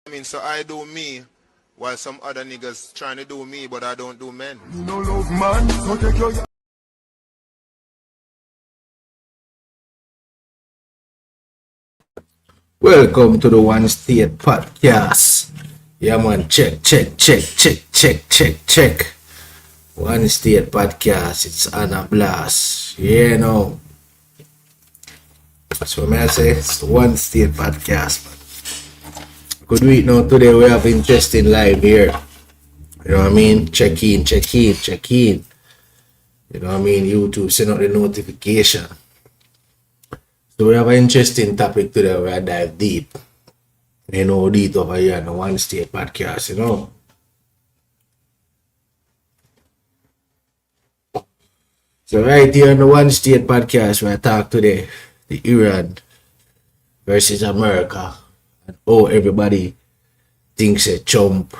I mean, so I do me while some other niggas trying to do me, but I don't do men. You know love man, so take your Welcome to the One State Podcast. Yeah, man, check. One State Podcast, it's on a blast. Yeah, no. That's what I say. It's the One State Podcast, man. Good week now. Today we have interesting live here. You know what I mean? Check in. You know what I mean? YouTube, send out the notification. So we have an interesting topic today where I dive deep. You know, deep over here on the One State Podcast, you know. So right here on the One State Podcast where I talk today, the Iran versus America, and everybody thinks that Trump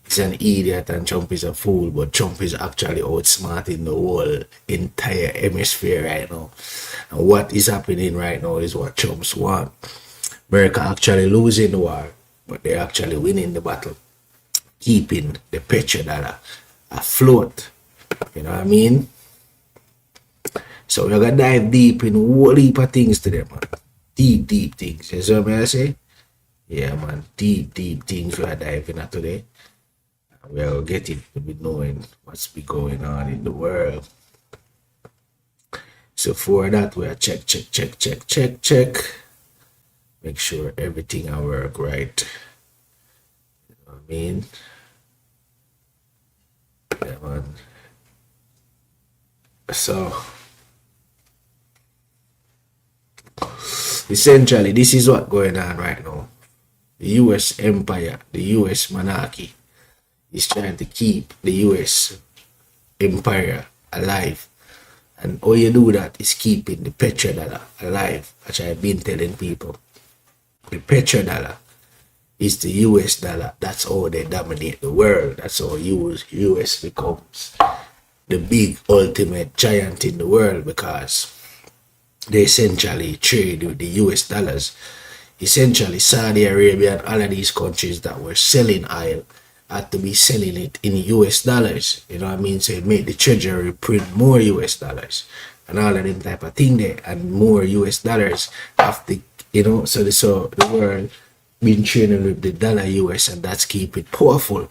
is an idiot and Trump is a fool, but Trump is actually outsmarting the whole entire hemisphere right now. And what is happening right now is what Trump's want. America actually losing the war, but they're actually winning the battle, keeping the petrodollar afloat. You know what I mean? So we're gonna dive deep in a whole heap of things today, man. Deep things. You see what I say? Yeah, man. Deep things we're diving into today. We're getting to be knowing what's be going on in the world. So for that, we're check. Make sure everything will work right. You know what I mean? Yeah, man. So essentially, this is what's going on right now. The US empire, the US monarchy is trying to keep the US empire alive. And all you do that is keeping the petrodollar alive, which I've been telling people. The petrodollar is the US dollar. That's how they dominate the world. That's how US becomes the big ultimate giant in the world, because they essentially trade with the US dollars. Essentially, Saudi Arabia and all of these countries that were selling oil had to be selling it in US dollars. You know what I mean? So it made the treasury print more US dollars and all of them type of thing there, and more US dollars have to, you know, so the world been trading with the dollar US, and that's keep it powerful.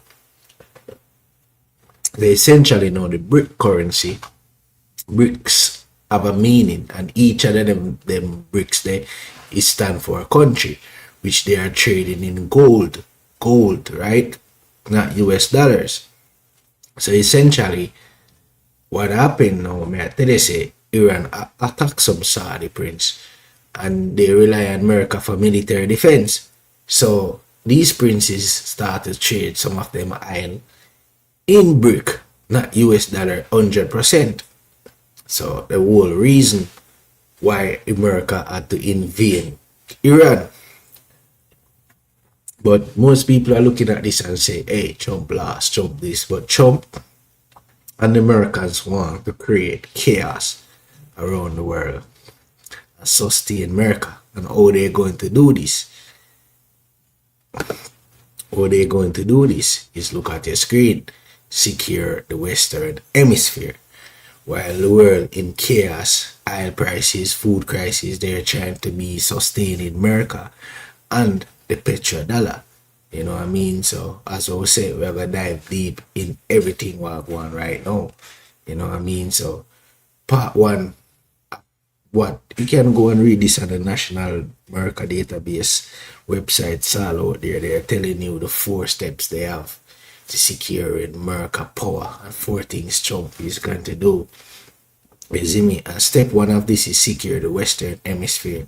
They essentially know the brick currency, bricks have a meaning, and each of them bricks there is stand for a country, which they are trading in gold, right? Not US dollars. So essentially, what happened now, may I tell you, say, Iran attack some Saudi prince, and they rely on America for military defense. So these princes start to trade some of them oil in brick, not US dollar 100%. So the whole reason why America had to invade Iran. But most people are looking at this and say, hey, Trump lost, Trump this. But Trump and the Americans want to create chaos around the world and sustain America. And how they're going to do this? How they're going to do this is look at your screen. Secure the Western Hemisphere. While the world in chaos, oil prices, food crisis, they're trying to be sustaining America and the petrodollar. You know what I mean? So as I was saying, we're gonna dive deep in everything we're going right now. You know what I mean? So part one, what you can go and read this on the National America Database website. It's all out there. They're telling you the 4 steps they have to secure in America power, and 4 things Trump is going to do. You see me? And step 1 of this is secure the Western Hemisphere.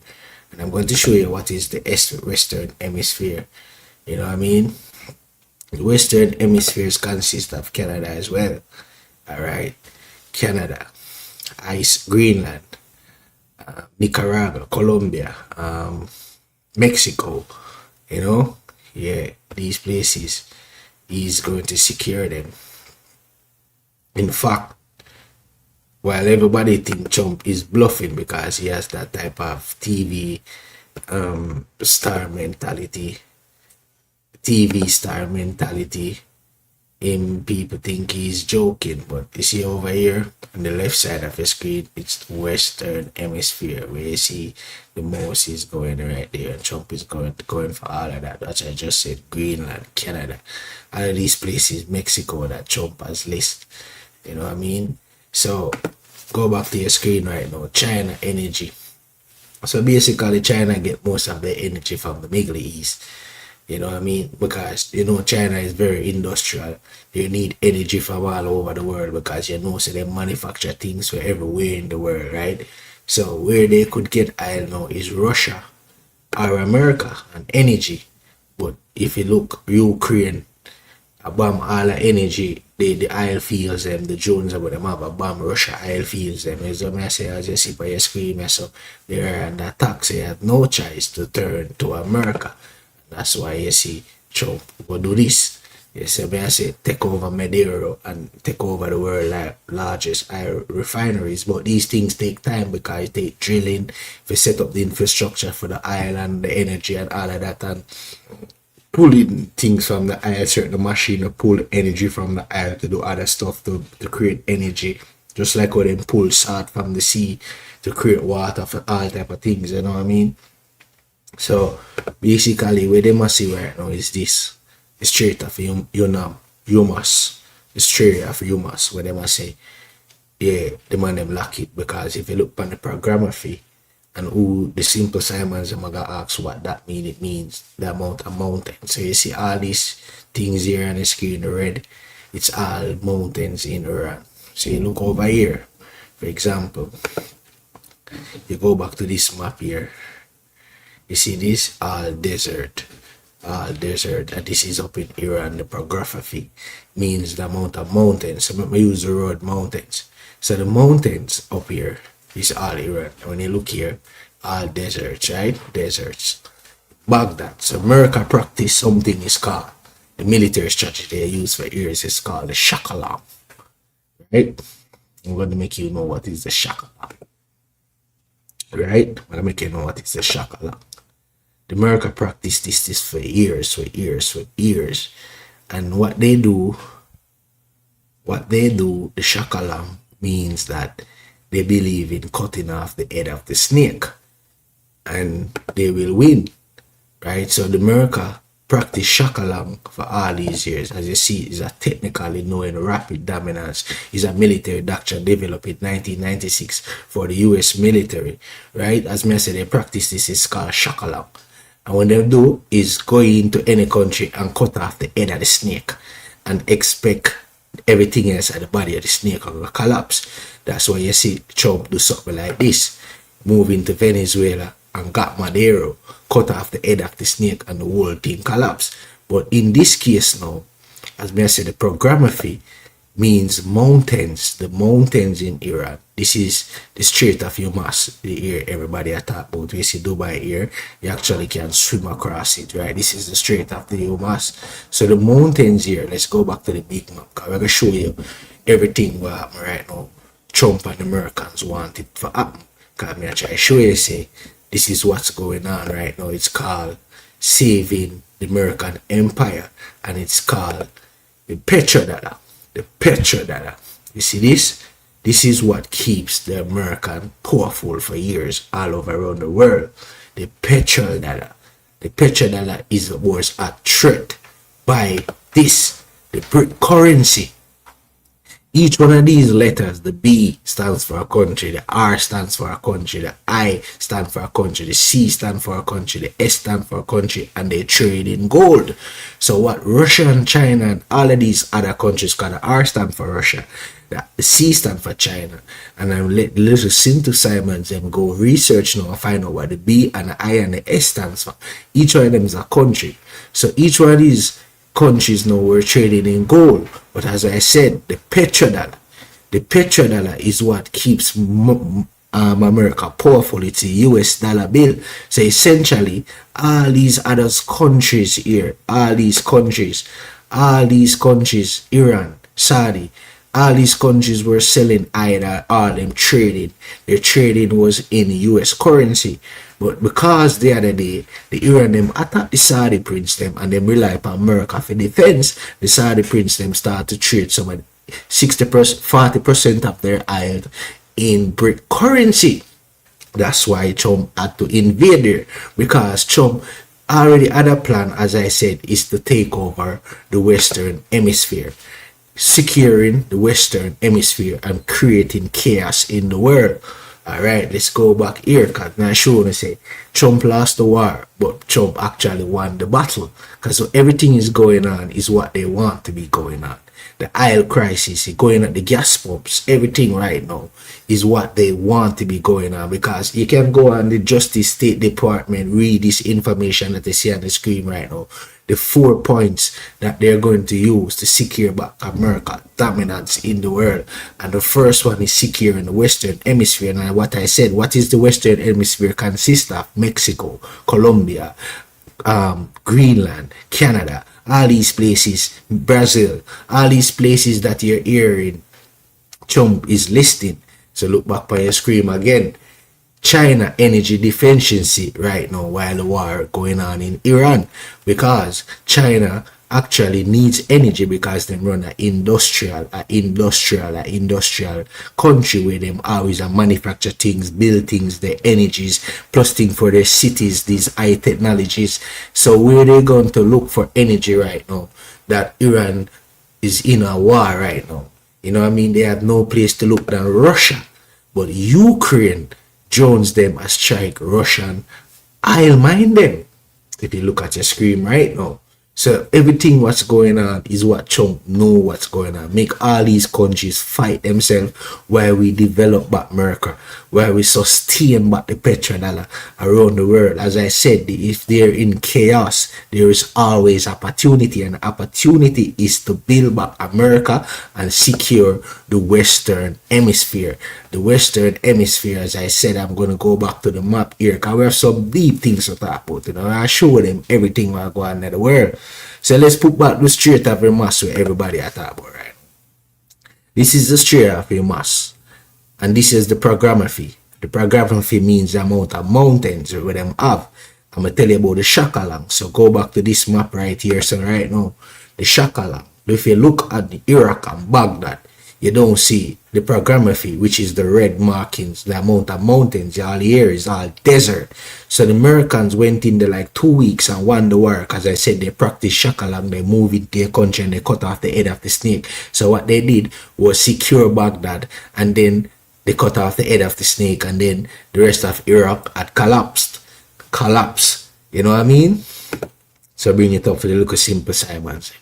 And I'm going to show you what is the Western Hemisphere. You know what I mean? The Western Hemispheres consist of Canada as well. Alright. Canada, Greenland, Nicaragua, Colombia, Mexico. You know? Yeah, these places. He's going to secure them. In fact, while everybody think Trump is bluffing because he has that type of TV star mentality, TV star mentality. People think he's joking, but you see over here on the left side of the screen, it's the Western Hemisphere where you see the most is going right there, and Trump is going for all of that. That's I just said, Greenland, Canada, all of these places, Mexico, that Trump has listed. You know what I mean? So go back to your screen right now. China energy. So basically, China get most of their energy from the Middle East. You know what I mean? Because, you know, China is very industrial. They need energy from all over the world because, you know, so they manufacture things for everywhere in the world, right? So where they could get oil now is Russia or America and energy. But if you look, Ukraine, a bomb all the energy, the oil fields them, the drones about them have a bomb Russia oil fields them. As I say, as you see by your screen, so they are under attack, so they have no choice to turn to America. That's why you see Trump will do this. You see, I say take over Maduro and take over the world largest oil refineries. But these things take time because they drilling, if you set up the infrastructure for the oil and the energy and all of that, and pulling things from the oil, certain machine to pull energy from the oil to do other stuff to create energy. Just like how they pull salt from the sea to create water for all type of things, you know what I mean? So basically what they must see right now is this. The Strait of Hormuz. The Strait of Hormuz, where they must say, yeah, the man them lock it, because if you look on the programmaphy and who the Simple Simons I'm gonna ask what that mean, it means the amount of mountains. So you see all these things here on the screen, the red, it's all mountains in Iran. So you look over here, for example, you go back to this map here. You see this all desert, and this is up in Iran. The prography means the amount of mountains. So I use the word mountains. So the mountains up here is all Iran. When you look here, all deserts, right? Deserts. Baghdad. So America practice something is called, the military strategy they use for years is called the Shakalam. Right? I'm going to make you know what is the Shakalam. Right? I'm going to make you know what is the Shakalam. The America practice this for years. And what they do, the Shakalam means that they believe in cutting off the head of the snake and they will win. Right? So the America practice Shakalam for all these years. As you see, is a technically known rapid dominance. Is a military doctrine developed in 1996 for the US military. Right? As I said, they practice this is called Shakalam. And what they do is go into any country and cut off the head of the snake and expect everything else at the body of the snake to collapse. That's why you see Trump do something like this. Move into Venezuela and got Maduro, cut off the head of the snake and the whole thing collapse. But in this case now, as I said, the programmaphy means mountains, the mountains in Iran. This is the Strait of Hormuz, the here everybody I talk about. We see Dubai here, you actually can swim across it, right? This is the Strait of the Hormuz. So the mountains here, let's go back to the big map, because we're going to show you everything what happened right now. Trump and the Americans want it to happen. Because I'm going to try to show you, say, this is what's going on right now. It's called Saving the American Empire, and it's called the petrodollar. The petrodollar. You see this? This is what keeps the American powerful for years all over around the world. The petrodollar. The petrodollar was a threat by this, the currency. Each one of these letters, the B stands for a country, the R stands for a country, the I stand for a country, the C stand for a country, the S stand for a country, and they trade in gold. So what Russia and China and all of these other countries, because the R stand for Russia, the C stand for China, and I'm let little Simple Simons them go research now and find out what the B and the I and the S stands for. Each one of them is a country. So each one of these countries now were trading in gold. But as I said, the petrodollar is what keeps America powerful. It's a US dollar bill. So essentially, all these other countries here, all these countries, Iran, Saudi, all these countries were selling either all them trading. Their trading was in US currency. But because the other day, the Iran them attack the Saudi prince them and them rely upon America for defense, the Saudi prince them start to trade some of 60%, 40% of their oil in brick currency. That's why Trump had to invade there, because Trump already had a plan, as I said, is to take over the Western Hemisphere, securing the Western Hemisphere and creating chaos in the world. Alright, let's go back here, because now showing say Trump lost the war, but Trump actually won the battle, because everything is going on is what they want to be going on. The oil crisis, going at the gas pumps, everything right now is what they want to be going on, because you can go on the Justice State Department, read this information that they see on the screen right now. The 4 points that they're going to use to secure back America dominance in the world. And the first one is securing the Western Hemisphere. And what I said, what is the Western Hemisphere consist of? Mexico, Colombia, Greenland, Canada, all these places, Brazil, all these places that you're hearing Trump is listing. So look back on your screen again. China energy deficiency right now while the war going on in Iran, because China actually needs energy, because they run an industrial country where them always manufacture things, build things, their energies, plus things for their cities, these high technologies. So where they going to look for energy right now that Iran is in a war right now? You know what I mean? They have no place to look than Russia. But Ukraine drones them a strike Russian oil mine them. If you look at your screen right now. So everything what's going on is what Trump know what's going on. Make all these countries fight themselves while we develop back America, while we sustain back the petrodollar around the world. As I said, if they're in chaos, there is always opportunity, and opportunity is to build back America and secure the Western Hemisphere. The Western Hemisphere, as I said, I'm going to go back to the map here, because we have some deep things to talk about. You know, I show them everything while going on in the world. So let's put back the Strait of Hormuz where everybody I talk about, right? This is the Strait of Hormuz, and this is the programmaphy. The programmaphy means the amount of mountains where them have. I'm going to tell you about the Shakalang. So go back to this map right here. So right now, the Shakalang. If you look at the Iraq and Baghdad, you don't see the programmaphy, which is the red markings, the amount of mountains. All here is all desert. So the Americans went in there like 2 weeks and won the war, because I said they practiced shakalang, they moved into their country and they cut off the head of the snake. So what they did was secure Baghdad, and then they cut off the head of the snake, and then the rest of Iraq had collapsed. You know what I mean? So bring it up for the little simple Simons.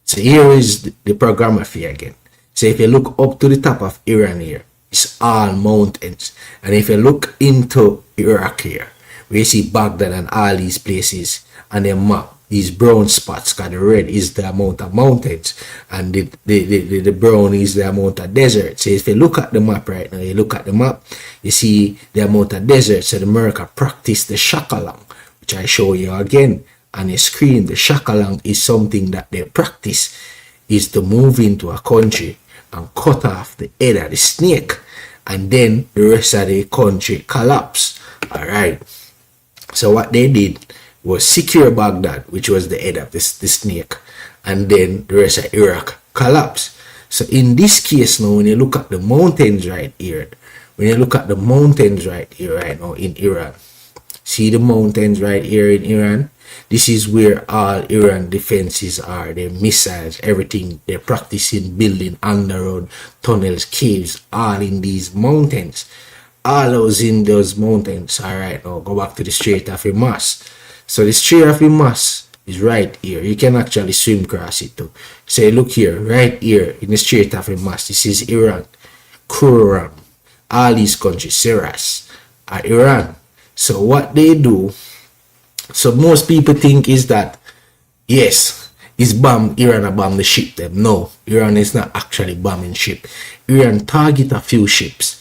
So here is the programmaphy again. So if you look up to the top of Iran here, it's all mountains. And if you look into Iraq here, where you see Baghdad and all these places, and the map, these brown spots, because the red is the amount of mountains, and the brown is the amount of desert. So if you look at the map right now, you see the amount of desert. So the America practice the shakalang, which I show you again on the screen. The shakalang is something that they practice, is to move into a country and cut off the head of the snake, and then the rest of the country collapse. Alright, so what they did was secure Baghdad, which was the head of the snake, and then the rest of Iraq collapse. So in this case now, when you look at the mountains right here, right now in Iran, see the mountains right here in Iran? This is where all Iran defenses are, their missiles, everything. They're practicing building underground tunnels, caves, all in these mountains. All those in those mountains. Alright, now go back to the Strait of Hormuz. So the Strait of Hormuz is right here. You can actually swim across it too. So look here, right here in the Strait of Hormuz. This is Iran, Kuram, all these countries, Siras, are Iran. So what they do, so most people think is that, yes, it's Iran bomb the ship them. No, Iran is not actually bombing ship. Iran target a few ships,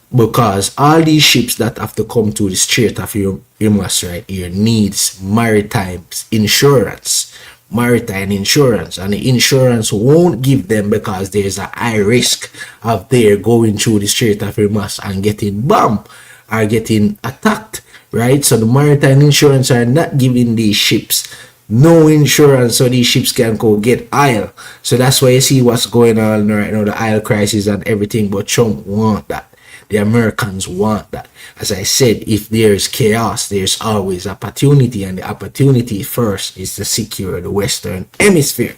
because all these ships that have to come to the Strait of Hormuz right here needs maritime insurance, and the insurance won't give them, because there's a high risk of their going through the Strait of Hormuz and getting bombed or getting attacked right? So the maritime insurance are not giving these ships no insurance so these ships can go get oil. So that's why you see what's going on right now, the oil crisis and everything. But Trump want that. The Americans want that. As I said, if there's chaos, there's always opportunity, and the opportunity first is to secure the Western Hemisphere.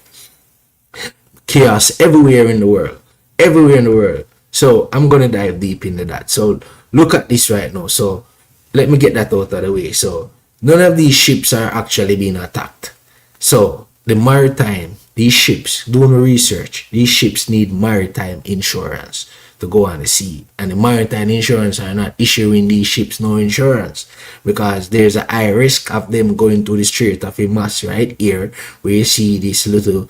Chaos everywhere in the world. Everywhere in the world. So I'm going to dive deep into that. So look at this right now. So let me get that out of the way. So none of these ships are actually being attacked. So the maritime, these ships, doing the research, these ships need maritime insurance to go on the sea. And the maritime insurance are not issuing these ships no insurance because there's a high risk of them going to the Strait of Hormuz right here, where you see this little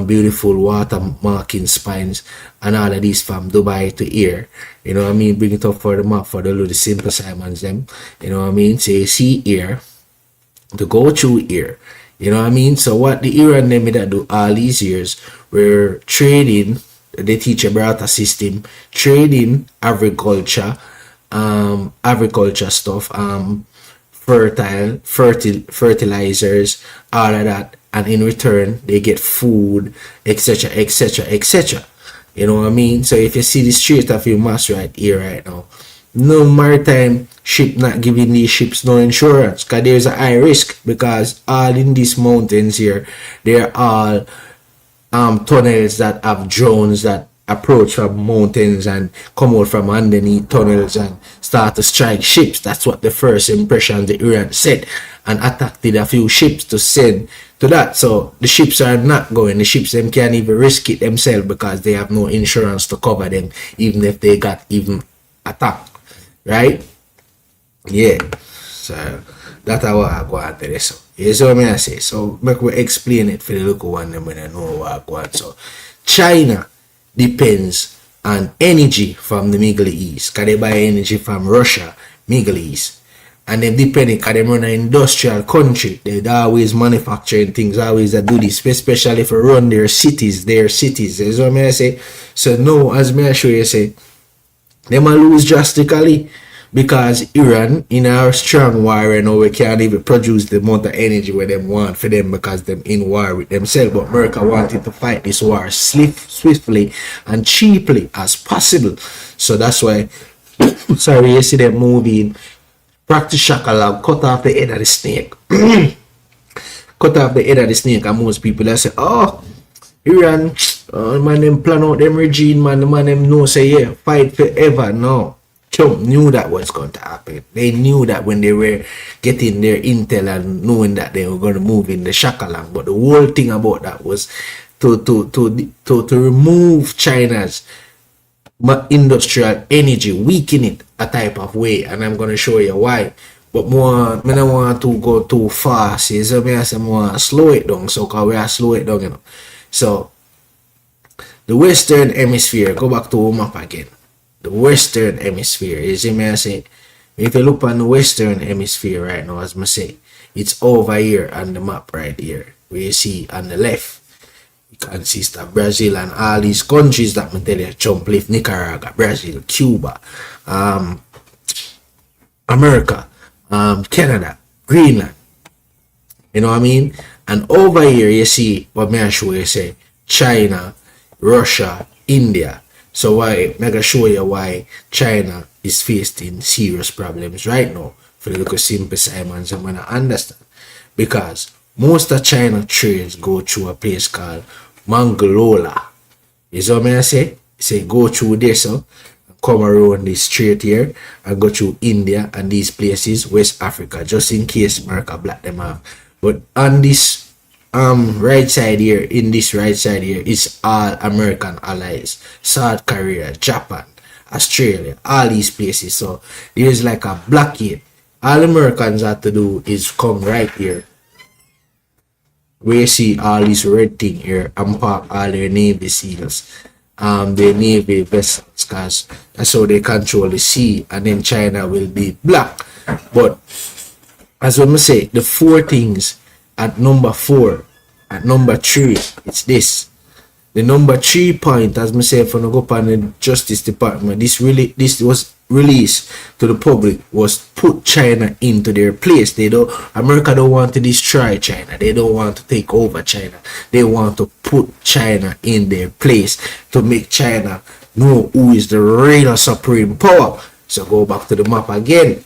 beautiful water marking spines and all of these from Dubai to here. You know what I mean? Bring it up for the map for the little Simple Simons them. You know what I mean? So you see here to go through here. You know what I mean? So what the Iran them that do all these years, we're trading. They teach about a system, trading agriculture, agriculture stuff, fertilizers, all of that, and in return they get food, etc., etc., etc. You know what I mean? So if you see the Strait of Hormuz right here right now, no maritime ship not giving these ships no insurance because there's a high risk, because all in these mountains here, they're all tunnels that have drones that approach from mountains and come out from underneath tunnels and start to strike ships. That's what the first impression the Iran said, and attacked a few ships to send to that. So the ships are not going. The ships them can't even risk it themselves because they have no insurance to cover them, even if they got even attacked, right? Yeah. So that's how I go out there. So here's what I say. So make we explain it for the local one them when I know what I go on. So China depends on energy from the Middle East, because they buy energy from Russia, Middle East. And then depending, because they run an industrial country, they always manufacturing things, always that do this, especially for run their cities. That's what I say. So now, as me I show you, say, they might lose drastically, because Iran in our strong war right now, we can't even produce the amount of energy where they want for them, because them in war with themselves. But America wanted to fight this war swiftly and cheaply as possible. So that's why, sorry, you see them moving, practice shakalab, cut off the head of the snake. Cut off the head of the snake, and most people that say, oh, Iran, man, them plan out them regime, man, the man them know say, yeah, fight forever. No. Trump knew that was going to happen. They knew that when they were getting their intel and knowing that they were going to move in the shakalang. But the whole thing about that was to remove China's industrial energy, weaken it a type of way. And I'm going to show you why. But more, I don't want to go too fast. So I say more slow it down. So because we are slow it down, you know. So the Western Hemisphere, go back to the map again. The Western Hemisphere, you see me I say, if you look on the Western Hemisphere right now, as I say, it's over here on the map right here, where you see on the left, it consists of Brazil and all these countries that I tell you, Trump left, Nicaragua, Brazil, Cuba, America, Canada, Greenland, you know what I mean? And over here you see, what may I show you, say, China, Russia, India. So why, I'm gonna show you why China is facing serious problems right now. For the little Simple Simons, I'm gonna understand. Because most of China trains go through a place called Mangalola. You see what I say? Say go through this, so come around this strait here and go through India and these places, West Africa, just in case America black them off. But on this right side here, in this right side here, is all American allies, South Korea, Japan, Australia, all these places. So there's like a blockade. All Americans have to do is come right here, where you see all this red thing here, and park all their Navy SEALs, their Navy vessels, because that's how they control the sea, and then China will be black. But as I say, the four things at number 4, at number 3, it's this. The number 3 point, as myself, when I go up on the Justice Department, this was release to the public was put China into their place. America don't want to destroy China. They don't want to take over China. They want to put China in their place to make China know who is the real supreme power. So go back to the map again.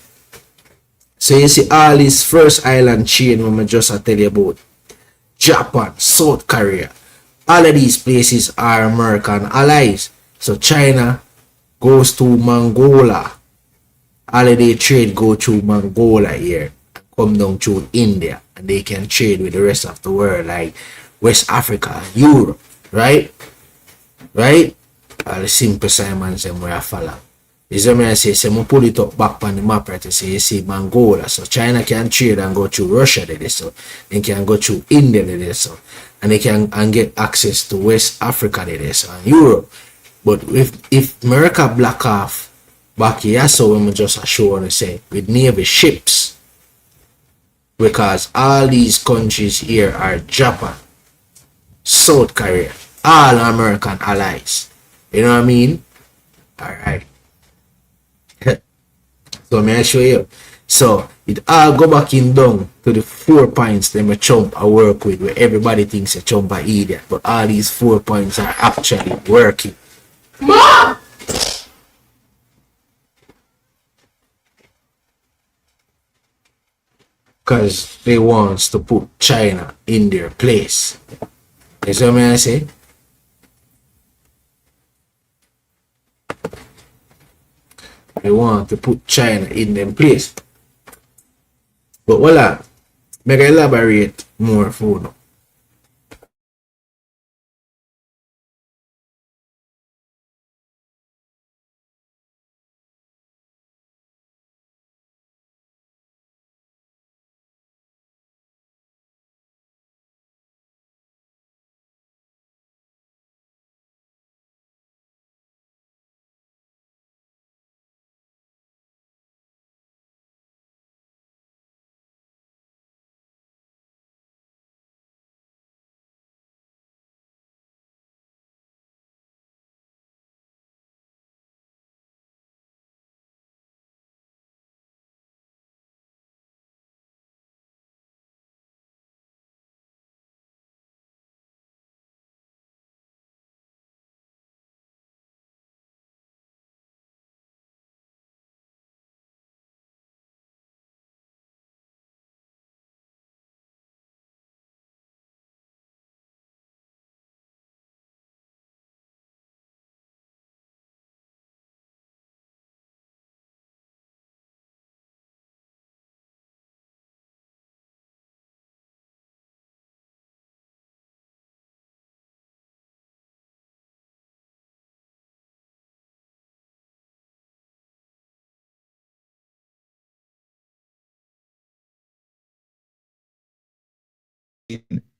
So you see all this first island chain when I just tell you about. Japan, South Korea. All of these places are American allies. So China goes to Mongolia. All of their trade go through Mongolia here. Come down through India. And they can trade with the rest of the world like West Africa, Europe. Right? Right? All the simple Simons and where I follow. This is what I say. So I pull it up back on the map right to say you see Mongolia. So China can trade and go through Russia there, so they can go through India there, so and they can and get access to West Africa there, so and Europe. But if America block off back here, so we just show and say with Navy ships, because all these countries here are Japan, South Korea, all American allies. You know what I mean? Alright. So may I show you. So it all go back in down to the 4 points that my chump I work with, where everybody thinks a chump are idiot, but all these 4 points are actually working. Mom! Because they want to put China in their place. You see what I say? They want to put China in them place. But voila, make I elaborate more for now.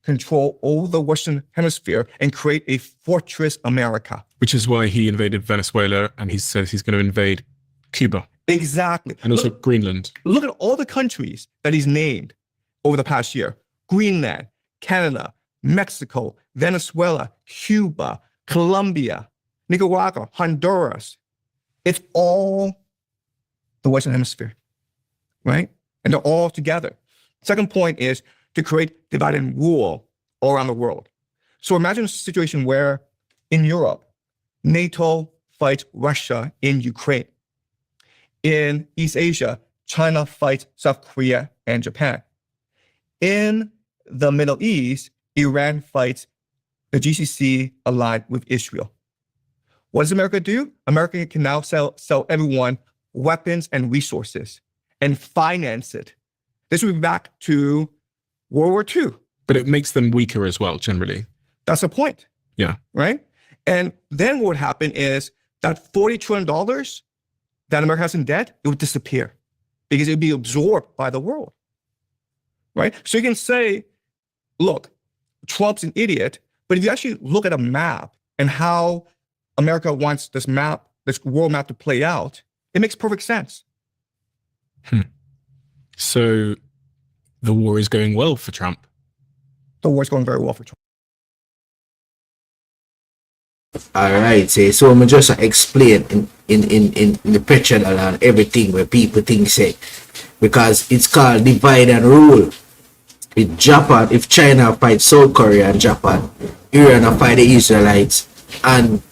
control all the Western Hemisphere and create a fortress America. Which is why he invaded Venezuela, and he says he's going to invade Cuba Exactly. and also Greenland. Look at all the countries that he's named over the past year. Greenland, Canada, Mexico, Venezuela, Cuba, Colombia, Nicaragua, Honduras. It's all the Western Hemisphere, right? And they're all together. Second point is to create divide and rule all around the world. So imagine a situation where in Europe, NATO fights Russia in Ukraine. In East Asia, China fights South Korea and Japan. In the Middle East, Iran fights the GCC allied with Israel. What does America do? America can now sell everyone weapons and resources and finance it. This would be back to World War II. But it makes them weaker as well, generally. That's the point. Yeah. Right? And then what would happen is that $40 trillion that America has in debt, it would disappear because it would be absorbed by the world. Right? So you can say, look, Trump's an idiot, but if you actually look at a map and how America wants this map, this world map to play out, it makes perfect sense. So the war is going well for Trump. The war's going very well for Trump. All right, so I'm just explain in the petrodollar and everything where people think say, because it's called divide and rule. With Japan, if China fight South Korea and Japan, Iran fight the Israelites, and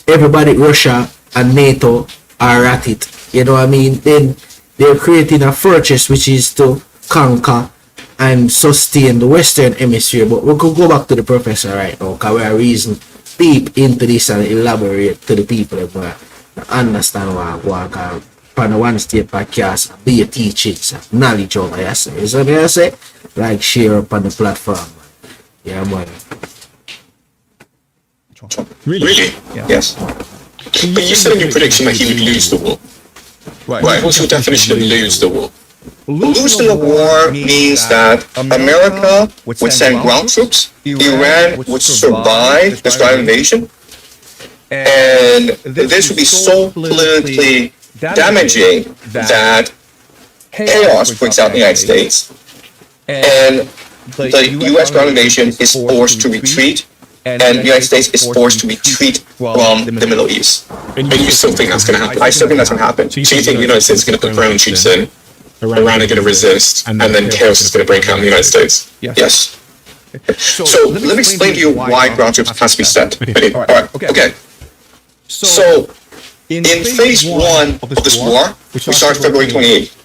everybody, Russia and NATO are at it. You know what I mean? Then they're creating a fortress which is to conquer and sustain the Western Hemisphere. But we could go back to the professor right now, because we are reason deep into this and elaborate to the people that understand what I on the One State podcast, be a teachings, knowledge over here. So what I say? Like, share up on the platform. Yeah, man. Really? Yeah. Yes. But you said in your prediction that he would lose the war. Right. What's your definition of lose the war? Losing the war means that America would send ground troops, Iran would survive the Israeli invasion, and this would be so politically damaging that chaos breaks out in the United States, and the U.S. ground invasion is forced to retreat, and the United States is forced to retreat from the Middle East. And you still think that's going to happen? I still think that's going to happen. So you think the United States is going to put ground troops in, Iran is going to resist, and then chaos is going to break out in the United States? Yes. So let me explain to you why ground troops has to be sent. All right. Okay. So in phase one of this war, we started February 28th,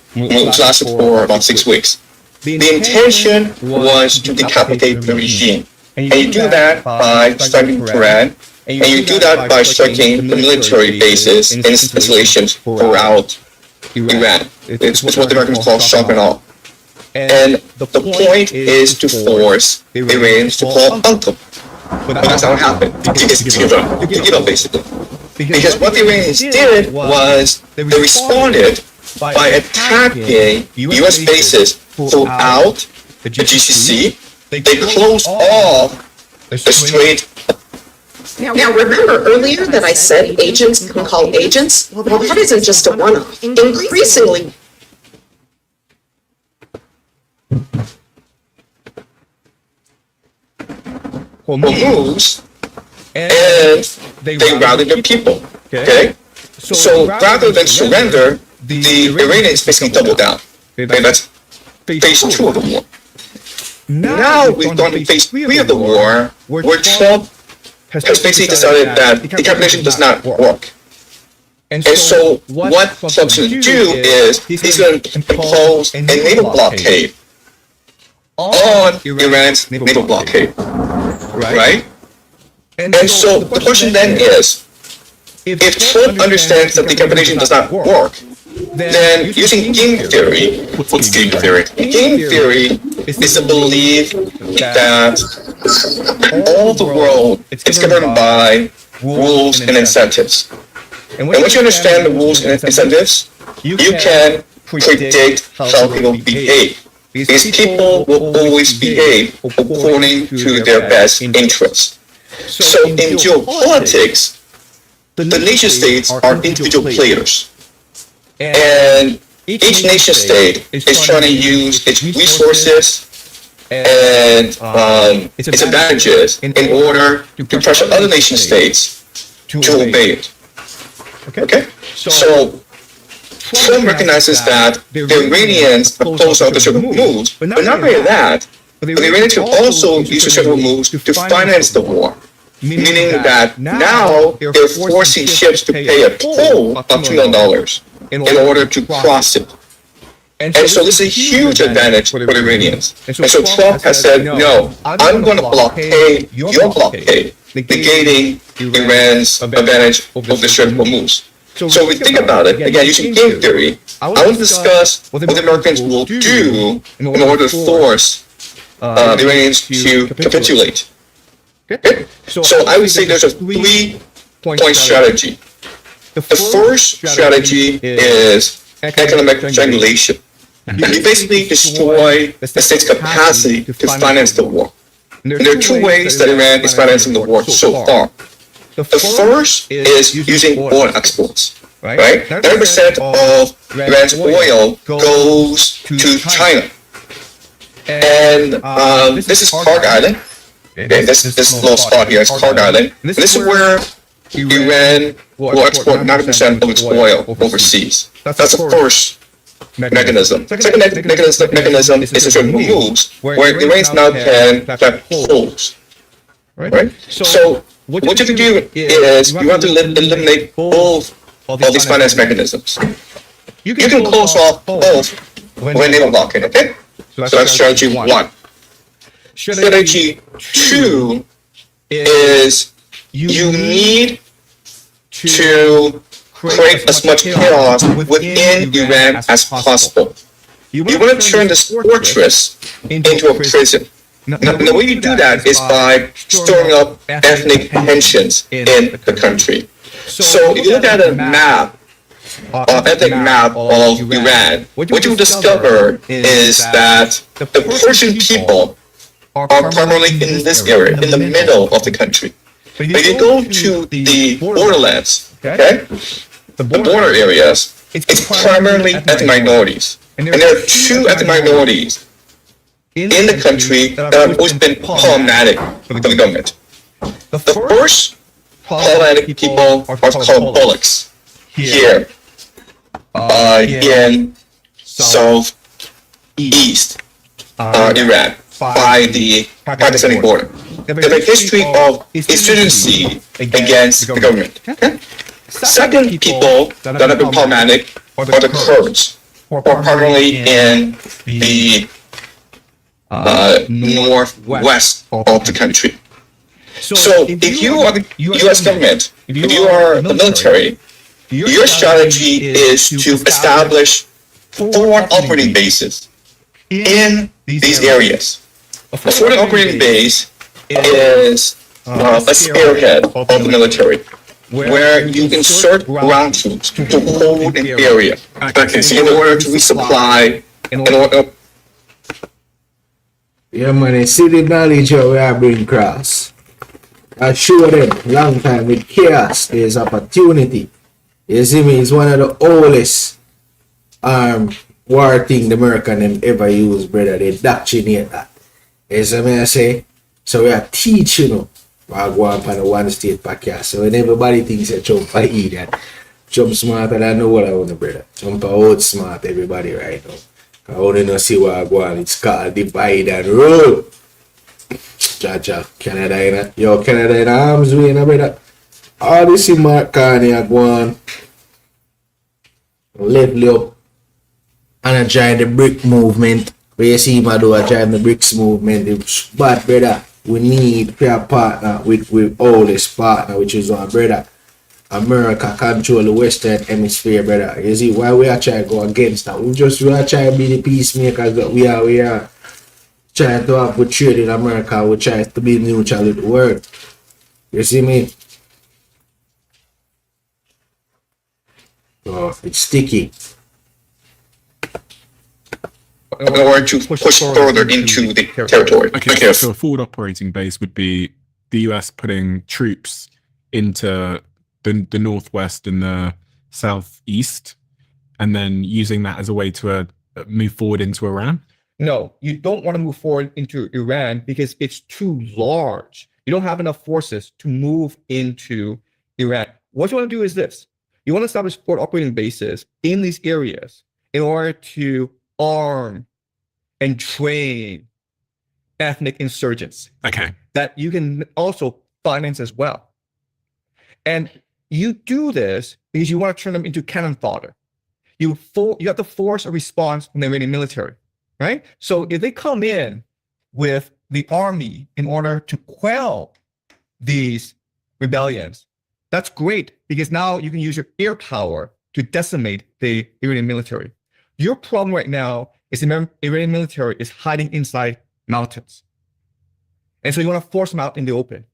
which lasted for about 6 weeks. The intention was to decapitate the regime. And you do that by striking Iran, and you do that by striking the military bases and installations throughout Iran. It's what the Americans call shock and awe. And the point is to force the Iranians to call uncle. But that's not what happened. To give up basically. Because what the Iranians did was they responded by attacking U.S. bases throughout the GCC. They closed off the Strait. Now, remember earlier that I said agents can call agents? Well, that isn't just a one-off. Increasingly, moves, and they routed their people. Okay? So rather than surrender, the Iranians basically doubled down. Okay, that's phase 2 of the war. Now we've gone to phase 3 of the war, where Trump has basically decided that decapitation does not work. And so what Trump's going to do is he's going to impose a naval blockade on Iran's naval blockade. Right? And so the question then is, if Trump understands that decapitation does not work, then using game theory, what's game theory? Game theory is the belief that all the world is governed by rules and incentives. And once you understand the rules and incentives, you can predict how people behave. These people will always behave according to their best interests. So in geopolitics, the nation states are individual players. And each nation state is trying to use its resources and its advantages in order to pressure other nation states to obey it. Okay? So Trump recognizes that the Iranians oppose all the certain moves, but not only that, the Iranians can also use the certain moves to finance the war. Meaning that now they're forcing ships to pay a toll of $2 million in order to cross it. And so this is a huge advantage for the Iranians. And so Trump has said, no, I'm going to blockade your blockade, negating Iran's advantage of the certain moves. So we think about it, again, using game theory, I want to discuss what the Americans will do in order to force the Iranians to capitulate. Okay? So I would say there's a 3-point strategy. The first strategy is economic strangulation. You basically destroy the state's capacity to finance the war. And there are 2 ways that Iran is financing the war so far. The first is using oil exports. Right? 90% of Iran's oil goes to China. And this is Kharg Island. Okay, this little spot here is Kharg Island. And this is where Iran will export 90% of its oil overseas. That's the first mechanism. Second mechanism is a certain moves where the Iranians now can have holes. Right? So what you can do is you want to eliminate both of these finance mechanisms. You can close off both when they unlock it, okay? So that's strategy one. Strategy two is you need to create as much chaos within Iran as possible. You want to turn this fortress into a prison. Now, the way you do that is by stirring up ethnic tensions in the country. So if you look at a map, ethnic map of Iran, what you discover is that the Persian people are primarily in this area, in the middle of the country. But you go to the borderlands, okay? The border areas, it's primarily ethnic minorities. And there are two ethnic minorities in the country that have always been problematic for the government. The first problematic people are called bullocks here in southeast Iran by the Pakistani border. They have a history of insurgency against the government. Okay? Second people that have been problematic are the Kurds, who are primarily in the northwest of the country. So if you are the U.S. government, if you are the military, your strategy is to establish foreign operating bases in these areas. A foreign operating base is a spearhead of the military, where you insert ground troops to hold an area. Okay, so in order to resupply, Yeah, man, you see the knowledge we are bringing across. I show them long time with chaos, there's opportunity. You see me, it's one of the oldest war thing the American them ever use, brother. They doctrinate that. You see me, I say? So we are teaching you, I go on the one state podcast. So when everybody thinks that jump I eat that, jump smarter than the whole I want, brother. Jump out smart, everybody right now. I only know see what I go on. It's called divide and rule. Jaja, Canada in a, yo, Canada in arms way, no, brother. All this in Mark Carney I go on. Level up. And I join the brick movement. Where you see my do I join the bricks movement. It's bad, brother. We need to partner with all this partner, which is our brother. America control the Western Hemisphere, brother. You see why we are trying to go against that? We are trying to be the peacemakers that we are trying to have with trade in America. We try to be neutral with the world. You see me? So it's sticky. in order to push further into the territory. Okay, so a forward operating base would be the US putting troops into the northwest and the southeast, and then using that as a way to move forward into Iran? No, you don't want to move forward into Iran because it's too large. You don't have enough forces to move into Iran. What you want to do is this. You want to establish forward operating bases in these areas in order to arm and train ethnic insurgents. Okay. That you can also finance as well. And you do this because you want to turn them into cannon fodder. You have to force a response from the Iranian military, right? So if they come in with the army in order to quell these rebellions, that's great because now you can use your air power to decimate the Iranian military. Your problem right now is the Iranian military is hiding inside mountains. And so you want to force them out in the open.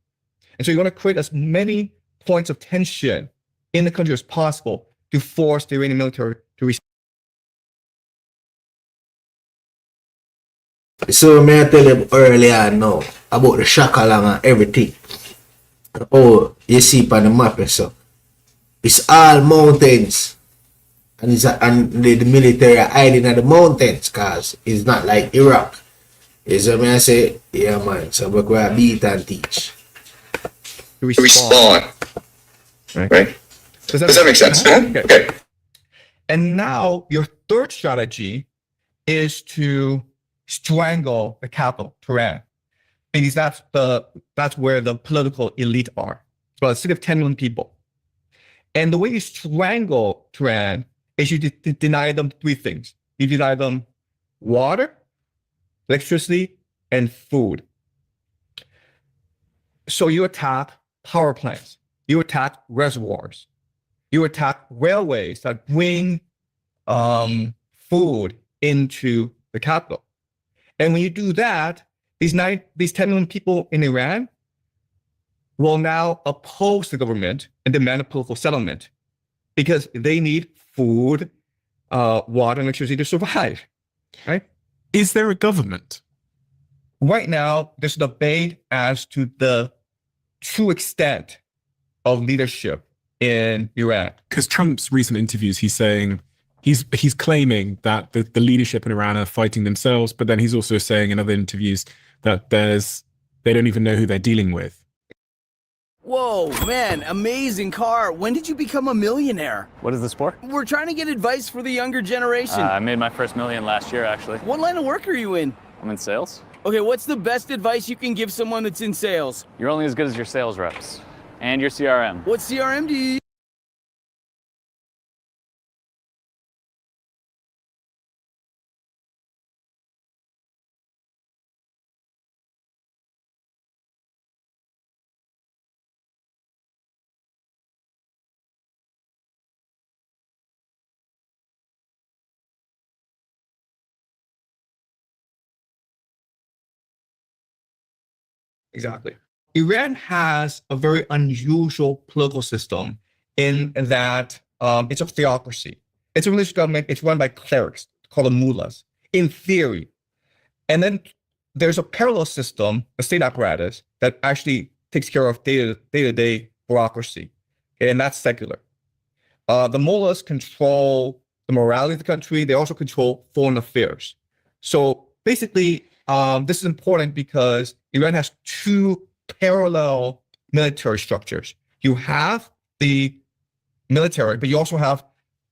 And so you want to create as many points of tension in the country as possible to force the Iranian military to respond. So may I tell you earlier now about the Shakalang and everything. Oh, you see on the map and so. It's all mountains. And the military are hiding at the mountains because it's not like Iraq. Is what I say? Yeah, man. So we beat and teach. Respond. Right? Does Does that make sense? Okay. And now your third strategy is to strangle the capital, Tehran, because that's where the political elite are. It's about a city of 10 million people. And the way you strangle Tehran is you deny them three things. You deny them water, electricity, and food. So you attack power plants, you attack reservoirs, you attack railways that bring food into the capital. And when you do that, these 10 million people in Iran will now oppose the government and demand a political settlement because they need food, water, and electricity to survive, right? Is there a government? Right now, there's a debate as to the true extent of leadership in Iran. Because Trump's recent interviews, he's saying he's claiming that the leadership in Iran are fighting themselves, but then he's also saying in other interviews that they don't even know who they're dealing with. Whoa, man, amazing car. When did you become a millionaire? What is this for? We're trying to get advice for the younger generation. I made my first million last year, actually. What line of work are you in? I'm in sales. Okay, what's the best advice you can give someone that's in sales? You're only as good as your sales reps and your CRM. What CRM do you use? Exactly. Iran has a very unusual political system in that it's a theocracy. It's a religious government. It's run by clerics called the mullahs, in theory. And then there's a parallel system, a state apparatus, that actually takes care of day-to-day bureaucracy, and that's secular. The mullahs control the morality of the country. They also control foreign affairs. So basically, this is important because Iran has two parallel military structures. You have the military, but you also have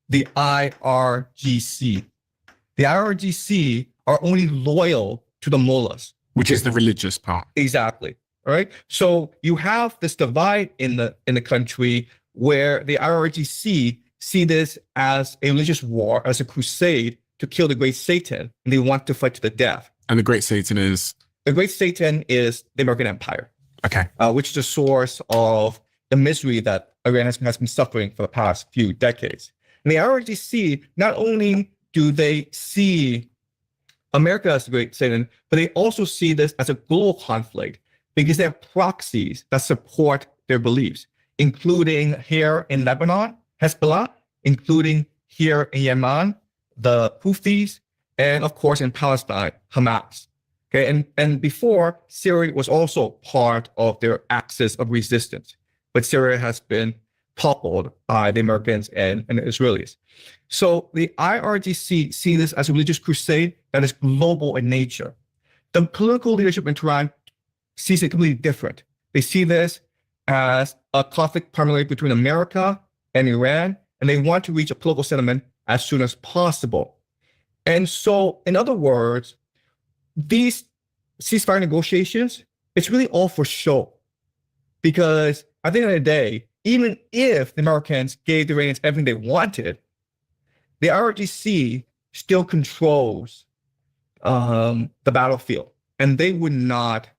the IRGC. The IRGC are only loyal to the mullahs, Which is the religious part. Exactly. All right. So you have this divide in the country where the IRGC see this as a religious war, as a crusade to kill the great Satan, and they want to fight to the death. And the great Satan is? The great Satan is the American Empire. Okay. Which is the source of the misery that Iran has been suffering for the past few decades. And the IRGC, not only do they see America as the great Satan, but they also see this as a global conflict because they have proxies that support their beliefs, including here in Lebanon, Hezbollah, including here in Yemen, the Houthis, and of course in Palestine, Hamas. Okay, and before, Syria was also part of their axis of resistance, but Syria has been toppled by the Americans and the Israelis. So the IRGC see this as a religious crusade that is global in nature. The political leadership in Tehran sees it completely different. They see this as a conflict primarily between America and Iran, and they want to reach a political settlement as soon as possible. And so, in other words, these ceasefire negotiations, it's really all for show. Because at the end of the day, even if the Americans gave the Iranians everything they wanted, the IRGC still controls the battlefield, and they would not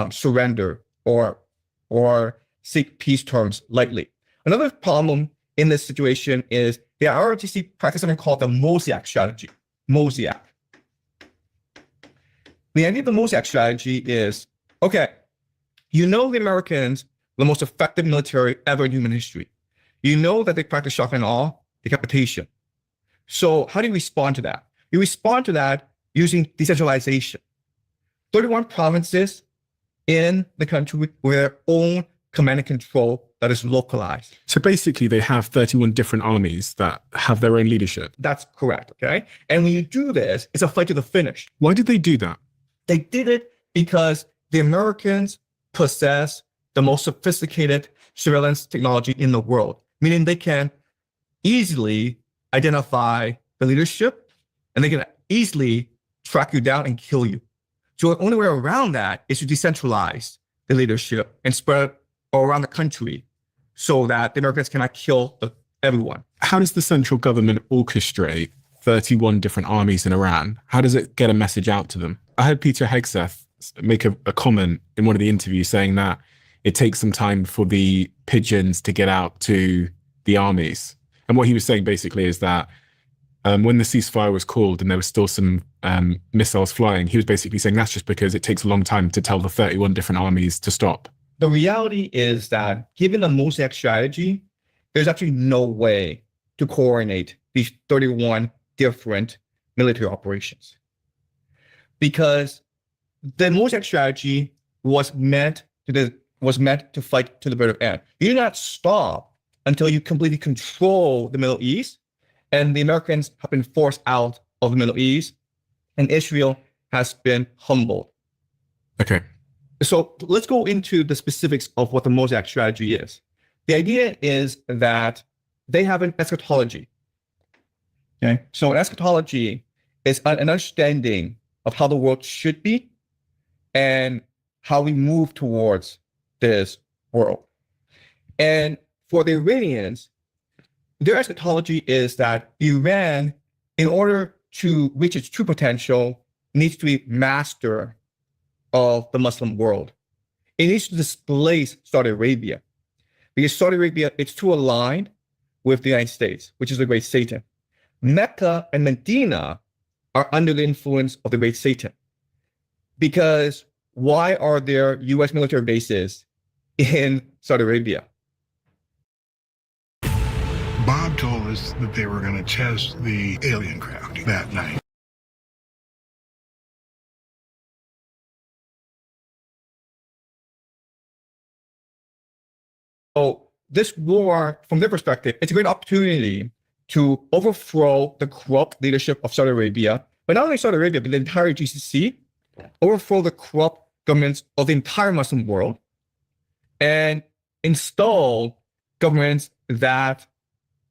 surrender or seek peace terms lightly. Another problem in this situation is the IRGC practices something called the Mosaic strategy. Mosaic. The idea of the Mosaic strategy is, okay, you know the Americans, the most effective military ever in human history. You know that they practice shock and awe, decapitation. So how do you respond to that? You respond to that using decentralization. 31 provinces in the country with their own command and control that is localized. So basically they have 31 different armies that have their own leadership. That's correct, okay? And when you do this, it's a fight to the finish. Why did they do that? They did it because the Americans possess the most sophisticated surveillance technology in the world, meaning they can easily identify the leadership and they can easily track you down and kill you. So the only way around that is to decentralize the leadership and spread it all around the country so that the Americans cannot kill everyone. How does the central government orchestrate 31 different armies in Iran? How does it get a message out to them? I heard Peter Hegseth make a comment in one of the interviews saying that it takes some time for the pigeons to get out to the armies. And what he was saying basically is that when the ceasefire was called and there was still some missiles flying, he was basically saying that's just because it takes a long time to tell the 31 different armies to stop. The reality is that given the Mossack strategy, there's actually no way to coordinate these 31 different military operations. Because the Mossack strategy was meant to fight to the very end. You do not stop until you completely control the Middle East, and the Americans have been forced out of the Middle East, and Israel has been humbled. Okay. So let's go into the specifics of what the Mossack strategy is. The idea is that they have an eschatology. Okay, so an eschatology is an understanding of how the world should be and how we move towards this world. And for the Iranians, their eschatology is that Iran, in order to reach its true potential, needs to be master of the Muslim world. It needs to displace Saudi Arabia, because Saudi Arabia is too aligned with the United States, which is the great Satan. Mecca and Medina are under the influence of the great Satan. Because why are there US military bases in Saudi Arabia? Bob told us that they were going to test the alien craft that night. So this war, from their perspective, it's a great opportunity to overthrow the corrupt leadership of Saudi Arabia, but not only Saudi Arabia, but the entire GCC, overthrow the corrupt governments of the entire Muslim world, and install governments that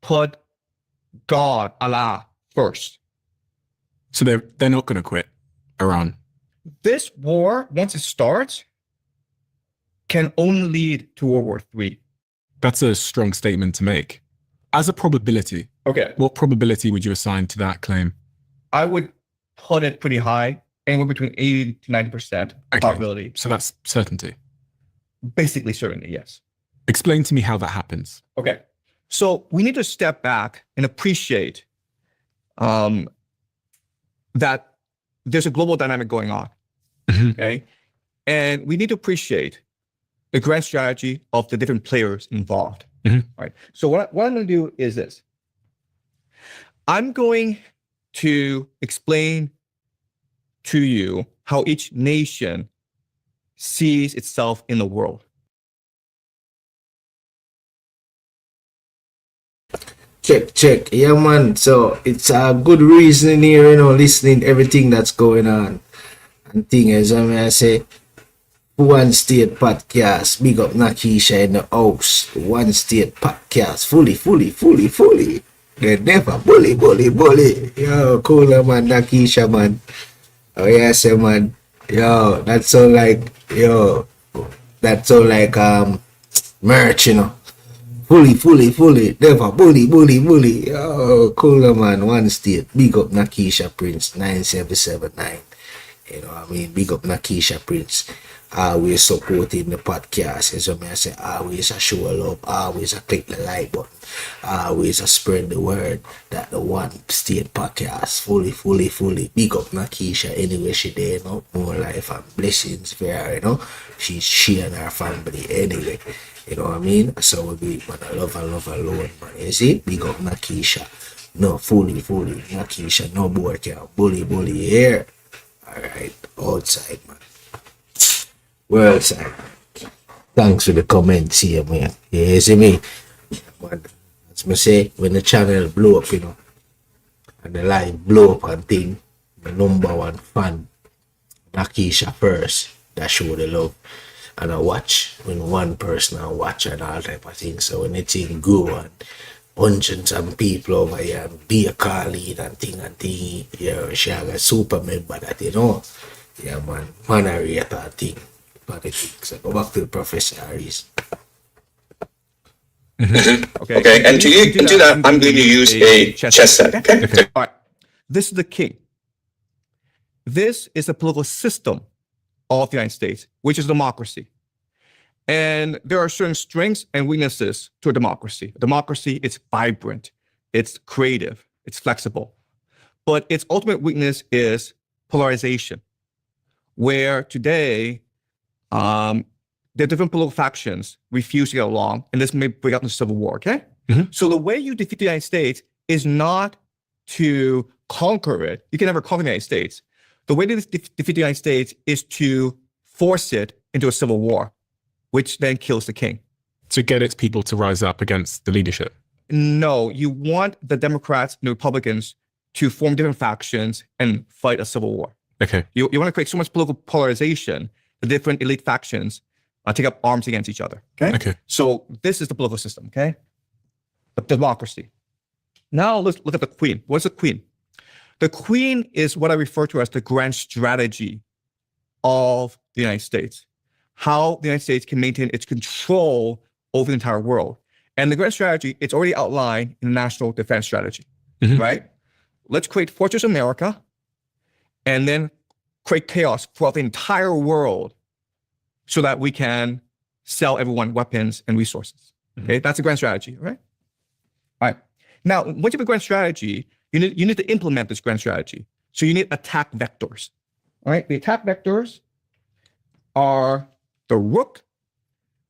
put God, Allah, first. So they're not going to quit Iran. This war, once it starts, can only lead to World War III. That's a strong statement to make. As a probability, Okay, what probability would you assign to that claim? I would put it pretty high, anywhere between 80 to 90% probability. So that's certainty. Basically, certainly, yes. Explain to me how that happens. Okay, so we need to step back and appreciate that there's a global dynamic going on, okay? And we need to appreciate the grand strategy of the different players involved. All right. So what I'm going to do is this. I'm going to explain to you how each nation sees itself in the world. Check. Yeah, man. So it's a good reason here, listening to everything that's going on. And thing is, I say, One State Podcast, big up Nakisha in the house. One State Podcast, fully. They never bully. Yo, cooler man, Nakisha man. Oh yes, man. Yo, that's so like merch, Fully. Never bully. Yo, cooler man, One State. Big up Nakisha Prince, 9779. You know what I mean? Big up Nakisha Prince. Always supporting the podcast. As I say, always a show love, always a click the like button, always a spread the word that the One State Podcast fully. Big up Nakisha anyway she there, more life and blessings for her, she and her family anyway. You know what I mean? So we be love alone, man. You see? Big up Nakisha. No, fully. Nakisha, no boy can bully here. Alright, outside, man. World side. Thanks for the comments here, man. You see me? But as I say, when the channel blow up, and the live blow up and thing, the number one fan, Nakisha first that show the love and I watch when one person I watch and all type of things. So when the thing go and hundreds of people over here and be a car lead and thing, yeah, she have a super member that yeah man, rate and thing. But the thing. So go back to the Professor Harris. Okay, and to do that, I'm going to use a chess set. Okay. All right. This is the king. This is the political system of the United States, which is democracy. And there are certain strengths and weaknesses to a democracy. Democracy is vibrant, it's creative, it's flexible. But its ultimate weakness is polarization, where today, the different political factions refuse to get along, and this may break out into civil war, okay? So the way you defeat the United States is not to conquer it. You can never conquer the United States. The way to defeat the United States is to force it into a civil war, which then kills the king. To get its people to rise up against the leadership. No, you want the Democrats and the Republicans to form different factions and fight a civil war. Okay. You want to create so much political polarization, the different elite factions take up arms against each other. Okay. So this is the political system, okay? The democracy. Now let's look at the queen. What's the queen? The queen is what I refer to as the grand strategy of the United States. How the United States can maintain its control over the entire world. And the grand strategy, it's already outlined in the National Defense Strategy, right? Let's create Fortress America and then create chaos throughout the entire world so that we can sell everyone weapons and resources. Okay, that's a grand strategy, right? All right. Now, once you have a grand strategy, you need to implement this grand strategy. So you need attack vectors. All right, the attack vectors are the rook,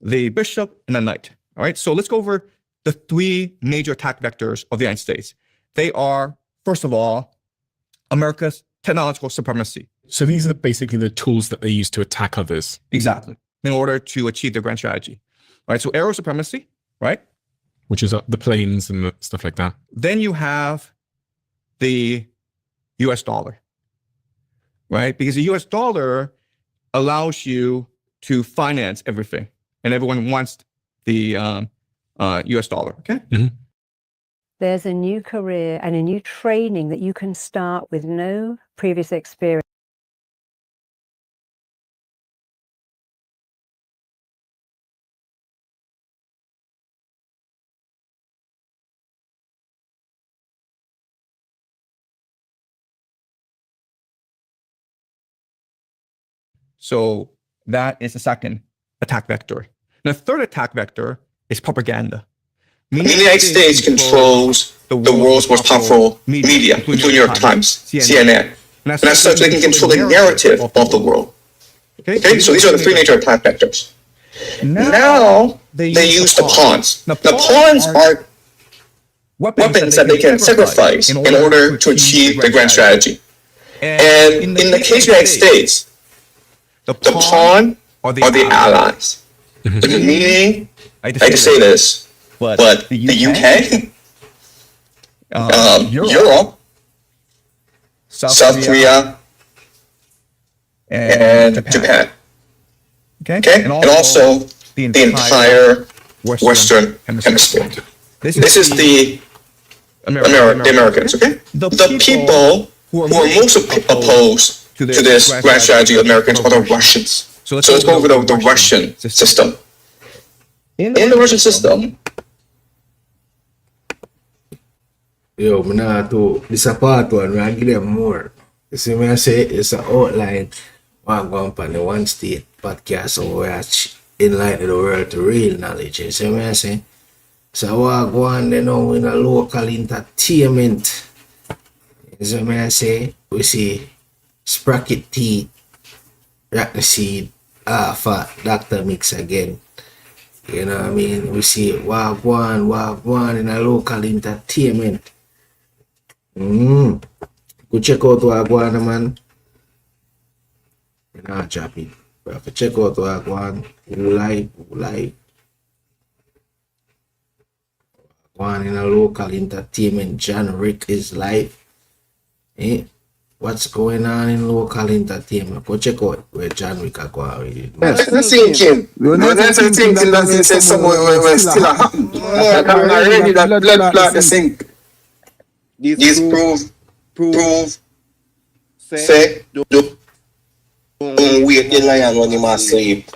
the bishop, and the knight. All right, so let's go over the three major attack vectors of the United States. They are, first of all, America's technological supremacy. So these are basically the tools that they use to attack others. Exactly. In order to achieve their grand strategy. All right, so aero supremacy, right? Which is the planes and the stuff like that. Then you have the US dollar, right? Because the US dollar allows you to finance everything, and everyone wants the US dollar, okay? There's a new career and a new training that you can start with no previous experience. So that is the second attack vector. The third attack vector is propaganda. The United States controls the world's most powerful media, including New York Times, CNN. And as such, they can control the narrative of the world. Okay, so these are the three major attack vectors. Now they use the pawns. The pawns are weapons that they can sacrifice in order to achieve the grand strategy. And in the case of the United States, the pawn are the allies. Meaning, I hate to say this, but the UK, Europe, South Korea, and Japan. Okay? And also the entire Western Hemisphere. This is the Americans, okay? The people who are most opposed to this grand strategy of Americans are the Russians. So let's go over the Russian system. In the Russian system, yo, me nah to this a part one, I give them more. You see me I say it's an outline one go on the one state podcast so we enlighten the world to real knowledge. You see me I say? So I go on then now in a local entertainment. You see me I say? We see Sprocket Tea, Rotten Seed, Alpha, Dr. Mix again. You know what I mean? We see Wagwan in a local entertainment. Go check out Wagwan, man. You know, drop it. We have to check out Wagwan. Who like. Wagwan in a local entertainment. John Rick is live. what's going on in local entertainment. Go check out where John Wick are going. Let's thinking. Let's thinking that means say somewhere we're still already that blood clot the sink. These prove say don't wait the lion when he must sleep.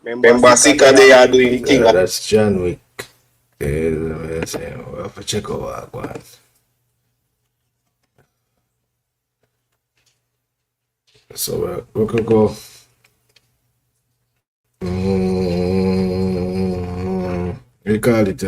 Remember Sika they are doing the thing. That's John Wick. We'll have to check out what going on. So we could go. We call it.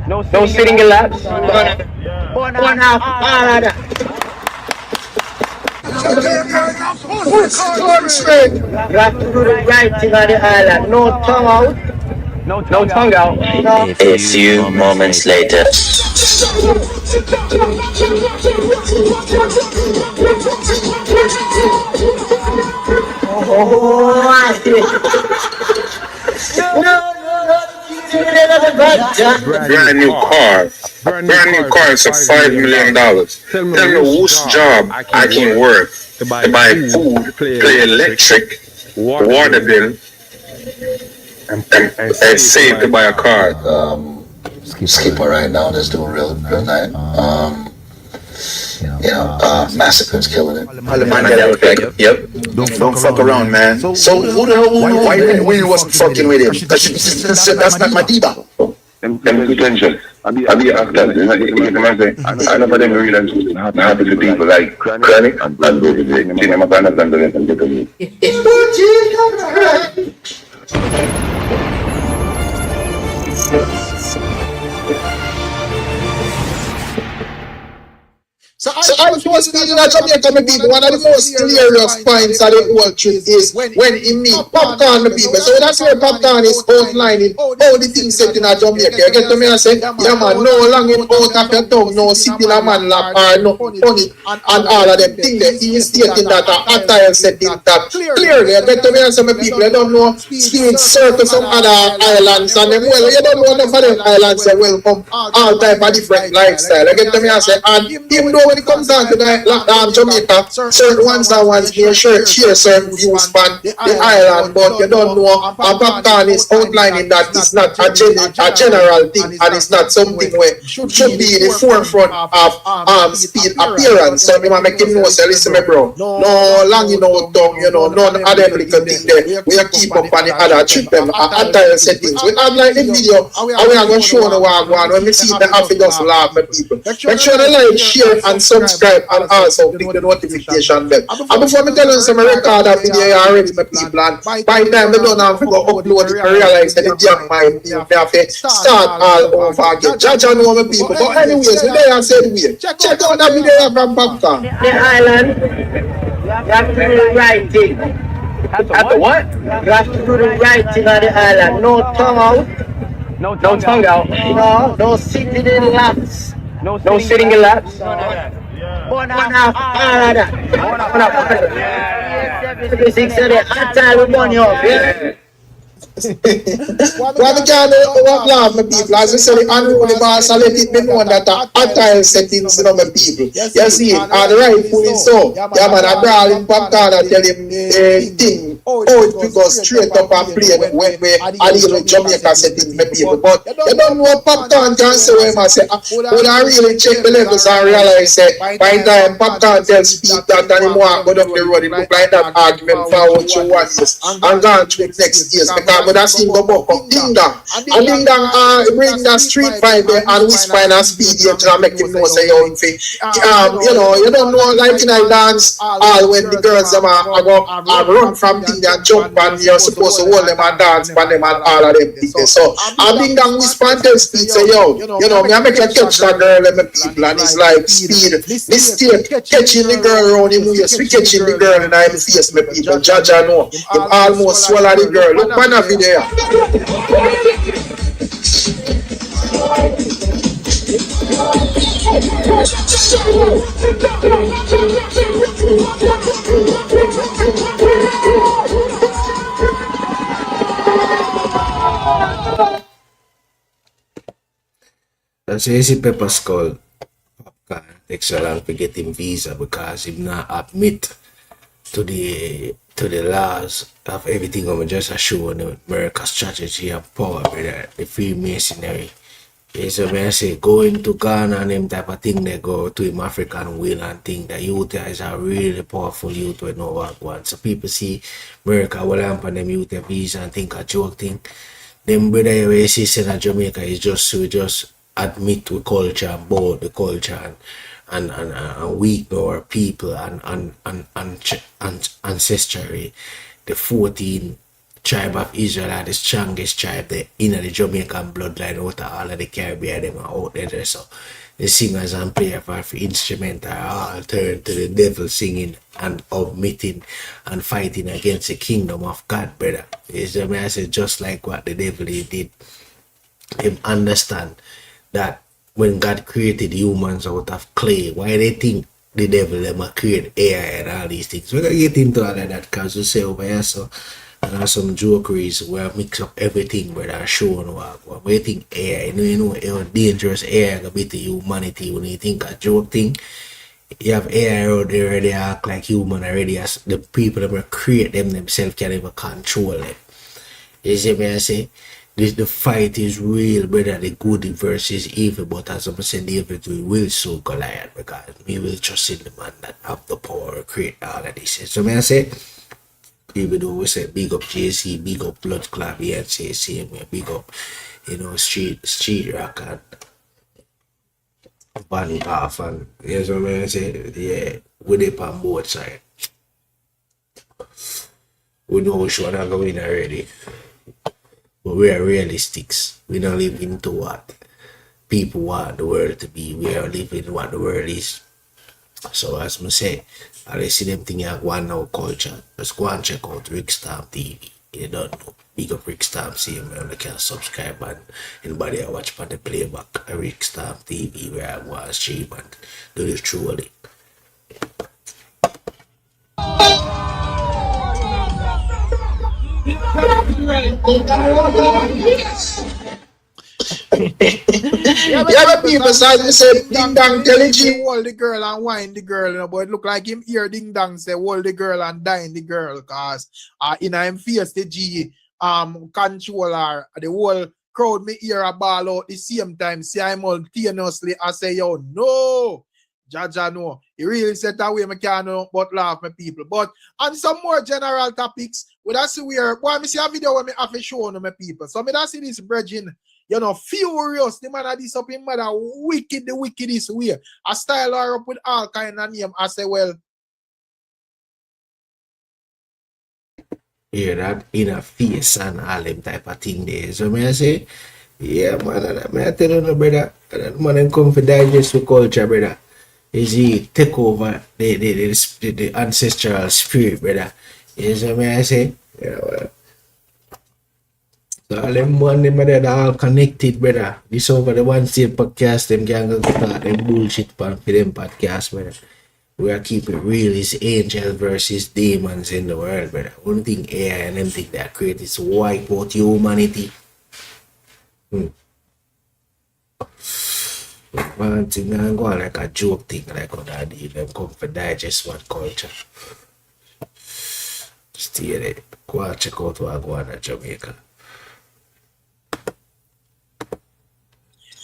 No sitting in laps. One half. You have to do the right thing on the island. No tongue out. No tongue out. No. A few moments later. Brand new car. Brand new car is $5 million. Tell me whose job I can work to buy food, play electric, water bill, and save to buy a car. Skipper right now is doing real nice. Massacre's killing it. Yep. Don't fuck around, man. So who the hell? Why when you wasn't fucking with him? That's not my diva. Them potential. I be actor. I never them really happy to people like Chronic and Blood. Cinema Planet and the rest and get to me. So I was speaking at Jamaica, my people, one of the most hilarious points of the whole trip is when he meet Popcorn, the people. So that's where Popcorn is outlining all the things set in a Jamaica. You get to me and say, yeah man, no long in out of your tongue, no sitting a man lap or no funny and all of them things there. He is stating that a attire setting that clearly. You get to me and say, my people, you don't know Spirit Circle some other islands and them well, you don't know enough of them islands that welcome all type of different lifestyle. You get to me and say, and even though when it comes down to Jamaica, certain ones here share certain views on the island, but you don't know Popcorn is outlining that it's not a general thing and it's not something where should be in the forefront of speed appearance. So you make him know, say, listen, my bro, no long tongue, none of them little thing there. We keep up on the other trip them attire settings. We have like the video and we are going to show the one when we see the happy just laugh at people. Make sure to like, share and subscribe and also click the notification bell. And before me tell you some record that video already, my people, and by the time they don't have to go upload it, I realize that the damn mind me have to start all over again. Judge and know my people. But anyways, we there and said we check out that video from Popcorn. The island, you have to do the right thing. Have to what? You have to do the right thing on the island. No tongue out. No tongue out. No sitting in laps. No sitting in laps. One half all of that. One half. 6 of the hot time we burn you up. What we can't laugh, my people. As I said, the unruly boss, I let it be known that the hostile settings, you know, my people. You see it, and rightfully so. Yeah, man, I brawl in popcorn and tell him thing. Oh, it goes straight up and play when we are dealing with Jamaica settings, my people. But you don't know what popcorn can say when I say, when I really check the levels and realize that by the time popcorn tells Pete that anymore, go down the road, it look like that argument for what you want is and gone through next years. Because when I see go buck up, ding dong. And ding dong bring that street vibe there and whisper and speed here to make him know say you you know, you don't know like in a dance all when the girls them are run from thing and jump and you're supposed to hold them and dance for them and all of them things. So and ding dong whisper and tell speed say yo, you know, me I make you catch that girl and my people and it's like speed. This state catching the girl around him waist, we catching the girl in him face, my people. Jaja know him almost swallow the girl. Look on the video. That's easy Pepper Skull. Popcorn takes a long to get him visa because he not admit to the laws of everything I'm just showing the America's strategy and power, brother, the Freemasonry. So when I say going to Ghana and them type of thing, they go to him African will and think that youth is a really powerful youth with no work one. So people see America will hamper them youth a visa and think a joke thing. Them brother you see in Jamaica is just admit to culture and board the culture and weak our people and ancestry. The 14 tribe of Israel are the strongest tribe in the Jamaican bloodline out of all of the Caribbean them are out there. So the singers and players for instrument are all turned to the devil singing and admitting and fighting against the kingdom of God, brother. It's I say just like what the devil did. Him understand that when God created humans out of clay, why they think the devil them create AI and all these things? We're gonna get into all of that because we say over here so and some jokeries where I mix up everything where they're showing what we think AI, you know how dangerous AI can be to humanity when you think a joke thing. You have AI out there already act like human already as the people that create them themselves can't even control them. You see me I say? The fight is real, brother. The good versus evil, but as I'm saying, the evil will so Goliath because we will trust in the man that have the power to create all of this. So may I say, even though we say big up JC, big up Blood Club, say same way, big up, you know, street rock and Bunny off and you know what I say, yeah, with it on both sides. We know which one are going already. But we are realistics. We don't live into what people want the world to be. We are living what the world is. So as I say, I see them thing like one now culture. Just go and check out Rick Stamp TV. You don't know. Big up Rick Stamp, see him, you can subscribe and anybody I watch for the playback Rick Stamp TV where I watch stream and do the truly. Yeah, people start to say ding dong telling you hold the girl and wine the girl, you know, but it look like him here ding dong say hold the girl and dine the girl cause in him face the G controller the whole crowd me hear a ball out the same time simultaneously I say yo no Jaja no. He really said that way I can't know but laugh my people. But on some more general topics, we don't see where boy me see a video where me have to show on my people. So me don't see this bridging, you know, furious. The man of this up in mother wicked the wickedest way. I style her up with all kind of name. I say well. Yeah, that inner face and all them type of thing there. So me I say, yeah man, I tell you no brother, that man come for digest with culture, brother. Is he take over the ancestral spirit, brother. You know what I say? Yeah, well. So all them one them are all connected, brother. This over the one state podcast, them can go start them bullshit for them podcast, brother. we are keeping it real. It's angels versus demons in the world, brother. One thing AI and them think that create is wipe out humanity. One thing I'm going like a joke thing, like on that deal, them come for digest what culture. Stay there. Go and check out what I go on at Jamaica.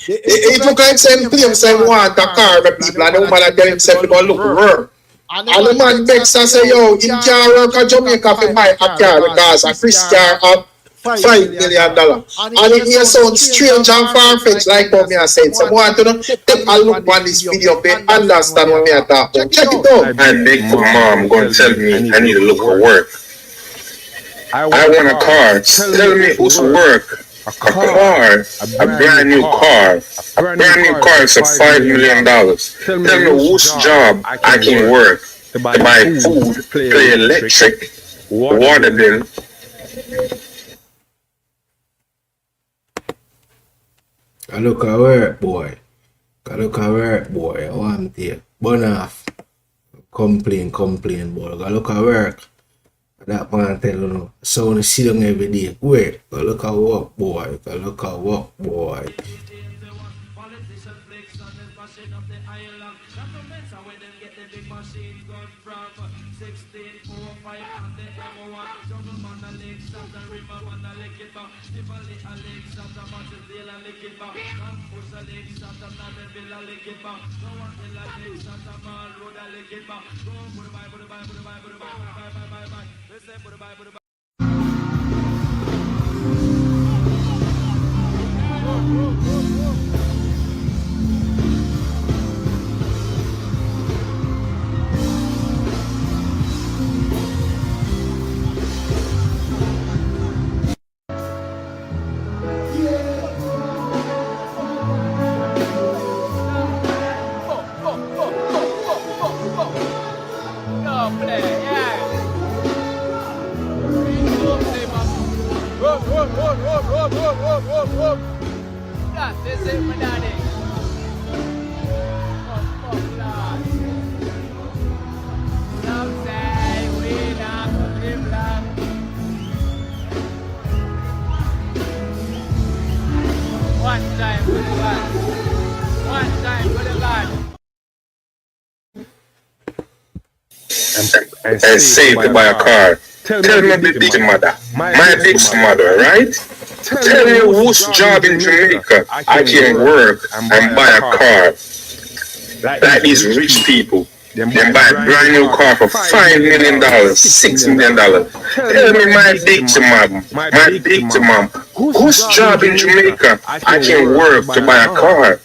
If you can send claim send want a car the people and the woman tell himself to go look work. And the man begs and say, yo, him can't work at Jamaica to buy a car because a Chris car have $5 million. And it here sounds strange and far-fetched like what me I said. So I want to take a look on this video to understand what me I talk about. Check it out. I beg for mom going to tell me I need to look for work. I want a car. Tell me who's work. A car, a brand new car. A brand new car is $5 million. Tell me whose job I can work to buy food, pay electric, water bill. I look at work, boy. I look at work, boy. I want to burn off. Complain, boy. I look at work. That man tell you, know. So when you sit down every day, wait. Go look at work, boy. Go look at work, boy. And saved to buy a car. Tell me the big mother, my big mother, right? Tell me whose job in Jamaica I can work and buy a car. Like these rich people. They buy a brand new car for $5 million, $6 million. Tell me my big mom, whose job in Jamaica I can work to buy a car.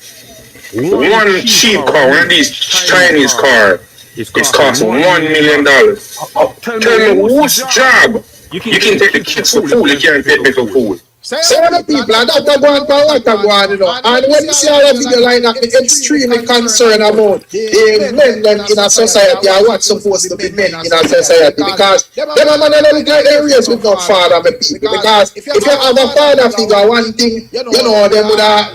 One cheap car, one of these Chinese cars. It costs $1 million. Tell me whose job you can take the kids for food, you can't take me for food. Some of the people are not going for what are going, you know. And when you see all the video line up, I'm extremely concerned about the men in a society or what's supposed to be men in a society. Because them are not look like areas with no father, my people. Because if you have a father figure, one thing, you know, them would have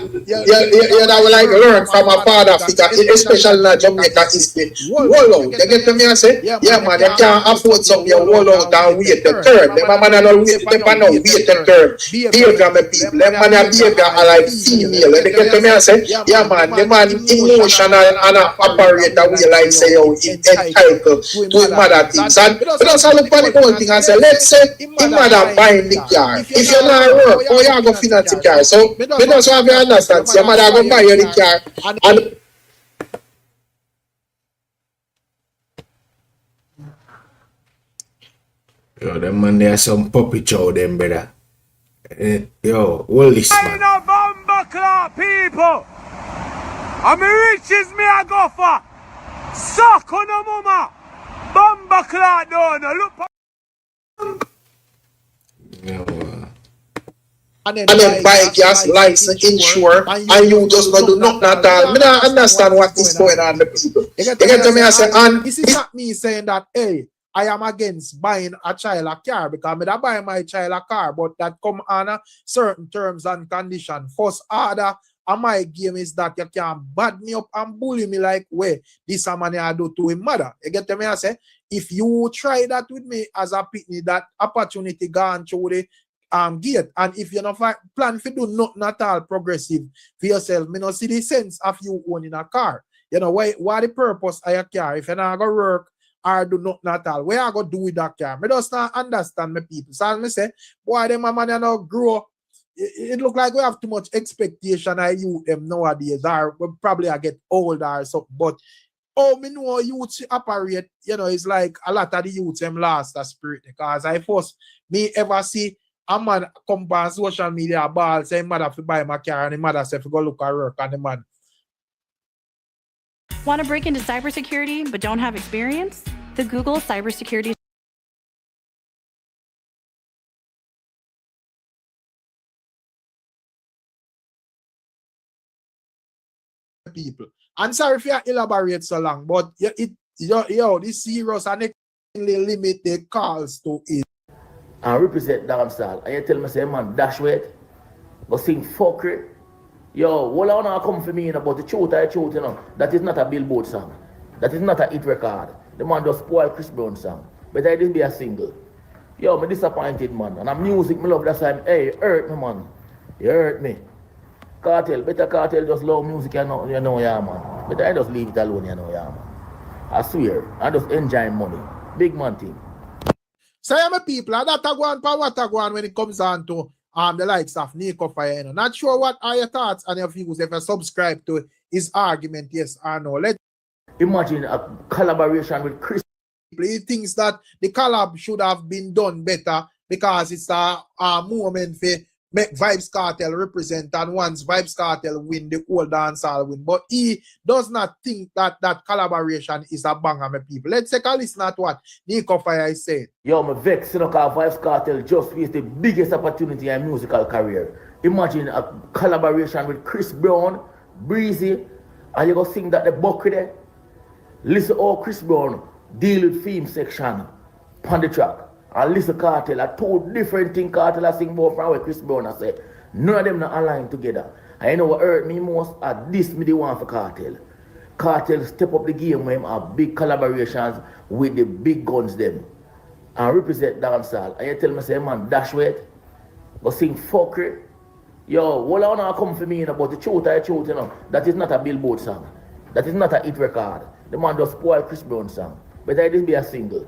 like learn from a father figure, especially in Jamaica, is the wall out. They get to me and say, yeah man, you can't afford some your wall out and wait the turn. Them man not wait the turn. Behavior, my people, them man behavior are like female. And they get to me and say, yeah man, the man emotional and operate that way like say, oh, entitled to his mother things. And we just look for the whole thing and say, let's say his mother buying the car. If you're not work, how you go finance the car? So we just have to understand, so your mother go buy you the car and yo, them man, there are some puppy chow them, brother. Yo, hold this man. I know bomber clock people. I'm riches me I go for. Suck on the mama. Bomber clock down. Look. And then buy gas, license, insure, and you just not do nothing at all. I don't understand what is going on with people. You get to me and say, and this is not me saying that, hey, I am against buying a child a car because I buy my child a car, but that come on certain terms and conditions. First order And my game is that you can bad me up and bully me like way this a man I do to his mother. You get me? I say, if you try that with me as a pitney, that opportunity gone through the gate. And if you don't plan to do nothing at all progressive for yourself, me not see the sense of you owning a car. You know, what the purpose of your car? If you're not going to work or do nothing at all, what are you going to do with that car? I just not understand my people. So I say, boy, them man you know grow. It look like we have too much expectation of youth them nowadays, or we probably I get older or something. But me know youth operate, you know, it's like a lot of the youth them lost that spirit. Because I first me ever see a man come on social media ball say mother fi buy my car and the mother say fi go look at work and the man. Want to break into cybersecurity but don't have experience? The Google Cybersecurity people. I'm sorry if you elaborate so long, but this serious and extremely limited calls to it. And represent dancehall. And you tell me, say, man, dash weight, but sing fuckery. Yo, what I wanna come for me about the truth, you know, that is not a Billboard song. That is not a hit record. The man just spoil Chris Brown song. But I didn't be a single. Yo, me disappointed, man. And I'm music, me love that time. Hey, hurt me, man. You hurt me. Cartel, better Cartel just love music, you know, yeah, man. But I just leave it alone, you know, yeah, man. I swear, I just enjoy money. Big man thing. So yeah, my people, that a go on for what a go on when it comes on to the likes of Nico Fire. You know. Not sure what are your thoughts and your views if you subscribe to his argument, yes or no. Let's imagine a collaboration with Chris. He thinks that the collab should have been done better because it's a movement for make Vybz Kartel represent, and once Vybz Kartel win, the whole dancehall win. But he does not think that that collaboration is a banger, my people. Let's take a listen at what Nico Fire is saying. Yo, my vex, you know, because Vybz Kartel just faced the biggest opportunity in musical career. Imagine a collaboration with Chris Brown, Breezy, and you go sing that the buck there. Listen how Chris Brown deal with theme section on the track. And listen Kartel, are two different things Kartel I sing about from where Chris Brown I say. None of them not aligned together. And you know what hurt me most? At this me the one for Kartel. Kartel step up the game when have big collaborations with the big guns them. And represent dancehall. And you tell me say man dash weight, but sing fuckery. Yo, what I wanna come for me about the truth, you know. That is not a Billboard song. That is not a hit record. The man just spoil Chris Brown song. But I didn't be a single.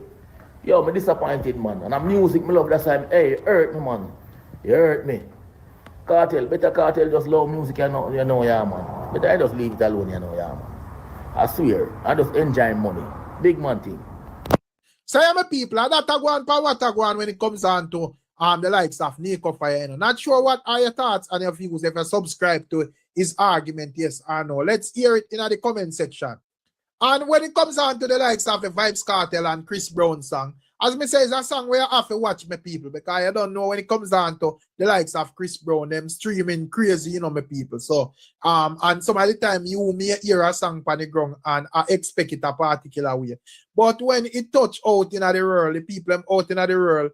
Yo, me disappointed, man. And I'm music, me love that time. Hey, hurt me, man. You hurt me. Kartel, better Kartel just love music, you know, yeah, man. But I just leave it alone, you know, yeah, man. I swear, I just enjoy money. Big man thing. So yeah, my people, that a go on for what a go on when it comes on to the likes of Nico Fire. You know. Not sure what are your thoughts and your views if you subscribe to his argument, yes or no. Let's hear it in the comment section. And when it comes on to the likes of the Vybz Kartel and Chris Brown song, as me say, it's a song where I have to watch my people because I don't know when it comes on to the likes of Chris Brown, them streaming crazy, you know, my people. So, and some of the time you may hear a song on the ground and I expect it a particular way. But when it touch out in the world, the people out in the world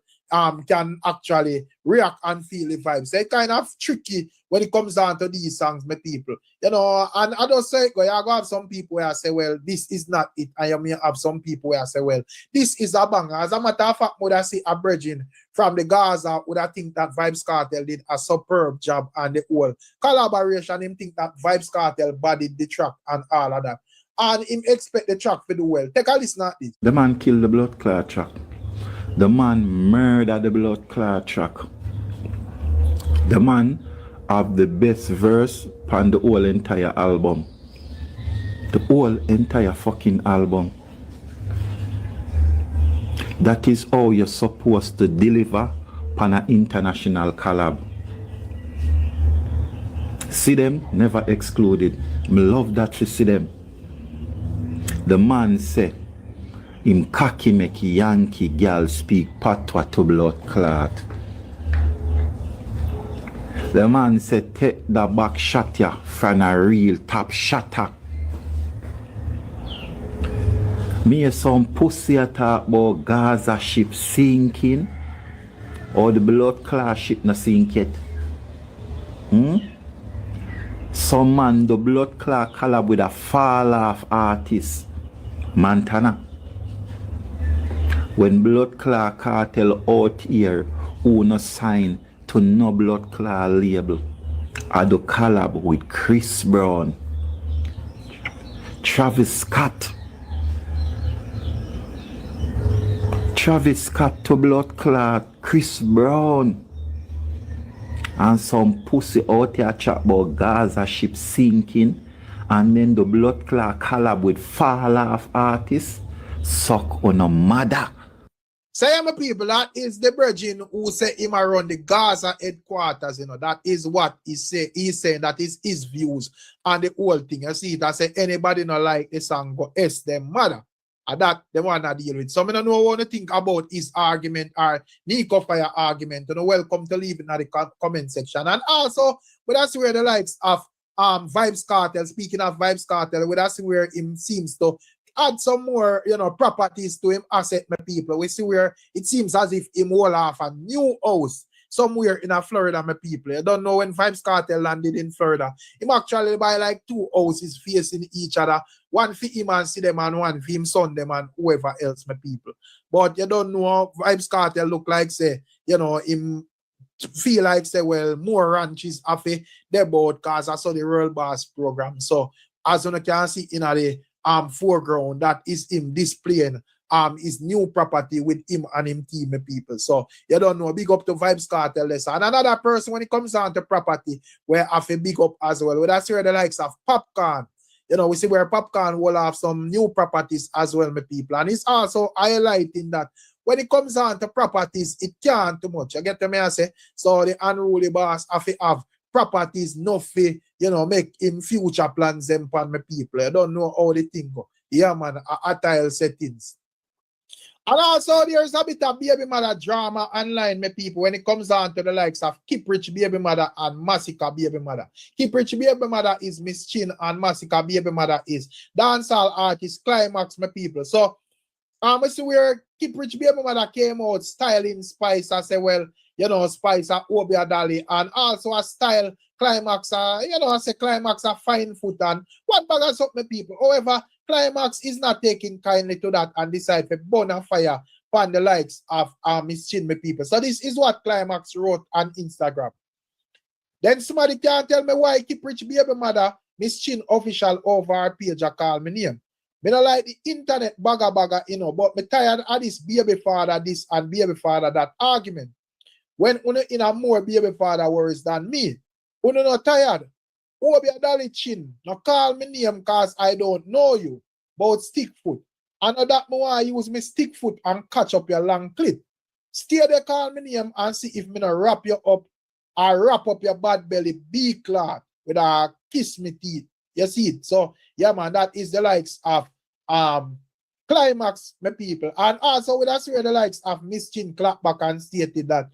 can actually react and feel the vibes. They're kind of tricky when it comes down to these songs, my people. You know, and I don't say, you have some people where I say, well, this is not it. And you may have some people where I say, well, this is a banger. As a matter of fact, would I see a bridging from the Gaza, would I think that Vybz Kartel did a superb job and the whole collaboration, him think that Vybz Kartel bodied the track and all of that. And him expect the track to do well. Take a listen at this. The man killed the blood clot track. The man murdered the blood clot track. The man have the best verse on the whole entire album. The whole entire fucking album. That is how you're supposed to deliver on an international collab. See them, never excluded. Me love that to see them. The man said, him cocky make Yankee girl speak patois to blood clot. The man said, take the back shot ya from a real top shotter. Me some pussy talk about Gaza ship sinking or the blood clot ship not sink yet. Some man the blood clot collab with a fall off artist, Montana. When blood clot cartel out here who no sign to no blood clot label, I do collab with Chris Brown, Travis Scott to blood clot Chris Brown. And some pussy out here chat about Gaza ship sinking, and then the blood clot collab with fall off artists suck on a mother. Say, my people, that is the virgin who say him around the Gaza headquarters, you know. That is what he say. He's saying that is his views on the whole thing. You see, that say anybody not like the song go S them mother. And that they want to deal with. So I don't know what to think about his argument or Nico Fire argument. You know, welcome to leave it in the comment section. And also, but that's where the likes of Vybz Kartel, speaking of Vybz Kartel, but that's where him seems to add some more, you know, properties to him asset, my people. We see where it seems as if him will have a new house somewhere in Florida, my people. You don't know when Vybz Kartel landed in Florida. Him actually buy like 2 houses facing each other. One for him and see them and one for him son them and whoever else, my people. But you don't know how Vybz Kartel look like, say, you know, him feel like, say, well, more ranches have a debut because I saw the Royal Boss program. So as you can see in the foreground, that is him displaying his new property with him and him team of people. So you don't know, big up to Vybz Kartel lesson. And another person when it comes down to property, where I have a big up as well. That's where the likes of Popcorn. You know, we see where Popcorn will have some new properties as well, my people. And it's also highlighting that when it comes down to properties, it can't too much. You get to me, I say? So the unruly boss have properties, nothing, you know, make him future plans them upon my people. I don't know how the thing go. Yeah, man, tile settings. And also, there's a bit of baby mother drama online, my people, when it comes down to the likes of Keep Rich Baby Mother and Massacre Baby Mother. Keep Rich Baby Mother is Miss Chin and Massacre Baby Mother is dancehall artist Climax, my people. So, I see where Keep Rich Baby Mother came out styling Spice. I say, well, you know, Spice are Obia Dolly, and also a style Climax, you know, I say Climax a fine foot and what baggers up, my people. However, Climax is not taking kindly to that and decide to burn a fire upon the likes of Miss Chin, my people. So this is what Climax wrote on Instagram. Then somebody can't tell me why Keep Rich Baby Mother, Miss Chin official over her page, I call me name. Me don't like the internet bagger, you know, but me tired of this baby father this and baby father that argument. When uno in a more baby father words than me, uno not tired. Obia Dolly Chin, no call me name because I don't know you, but stick foot. And that me want use me stick foot and catch up your long clip. Stay there, call me name and see if me no wrap you up or wrap up your bad belly big clot with a kiss me teeth. You see it? So yeah, man, that is the likes of Climax, my people. And also with us where the likes of Miss Chin clap back and stated that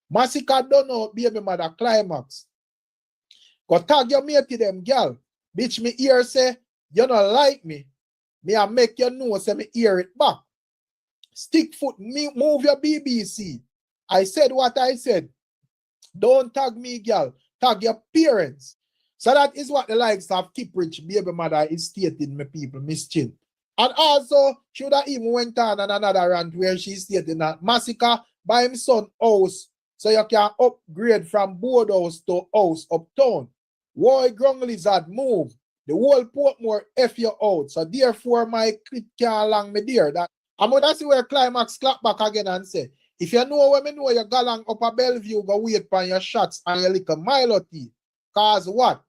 Massacre don't know baby mother Climax. Go tag your mate to them, girl. Bitch, me ear say, you don't like me. Me I make you know, say me hear it back. Stick foot, me move your BBC. I said what I said. Don't tag me, girl. Tag your parents. So that is what the likes of Keep Rich Baby Mother is stating, my people, Miss Chin. And also, she would have even went on another rant where she stated that Massacre buy him son house so you can upgrade from board house to house uptown. Why Grung Lizard move? The whole Portmore F you out. So therefore my clip can't long me there. That I'm gonna see where Climax clap back again and say, if you know when me know you go along up a Bellevue, go wait for your shots and your little Milo tea. Cause what?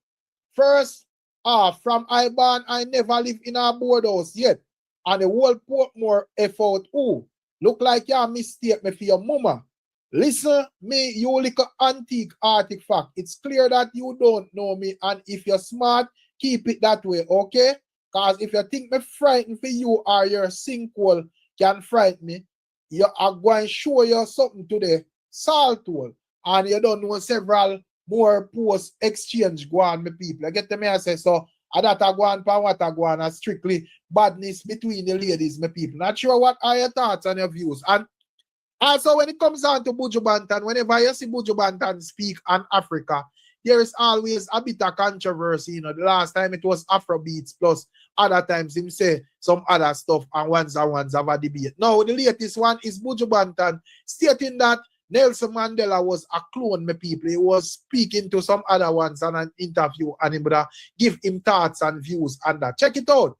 First, from I-born, I never live in a board house yet. And the whole Portmore F out, ooh, look like you mistake me for your mama. Listen, me, you little antique artifact. It's clear that you don't know me, and if you're smart, keep it that way, okay? Because if you think me frightened for you or your sinkhole can frighten me, you are going to show you something to the salt hole, and you don't know several more post exchange go on, my people. I get to me, I say, so that I go on, what I go on, strictly badness between the ladies, my people. Not sure what are your thoughts and your views. And also, when it comes down to Buju Banton, whenever you see Buju Banton speak on Africa, there is always a bit of controversy. You know, the last time it was Afrobeats, plus other times him say some other stuff, and ones have a debate. Now, the latest one is Buju Banton stating that Nelson Mandela was a clone, my people. He was speaking to some other ones on an interview, and he would give him thoughts and views on that. Check it out.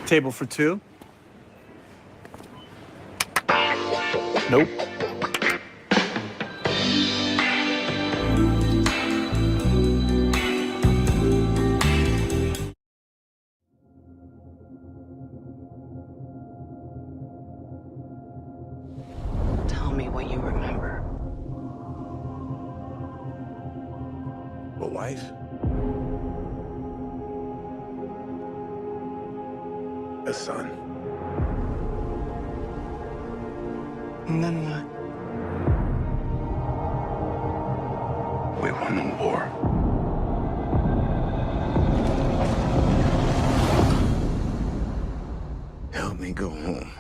Table for two? Nope. Tell me what you remember. A wife? A son. And then what? We won the war. Help me go home.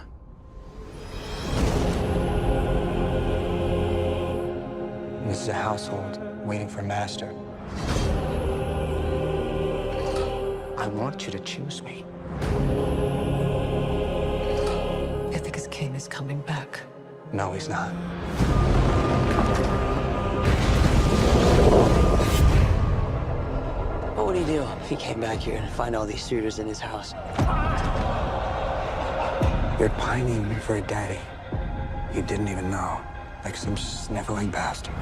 This is a household waiting for master. I want you to choose me. Ithaca's king is coming back. No, he's not. What would he do if he came back here and find all these suitors in his house? You're pining for a daddy you didn't even know, like some sniveling bastard.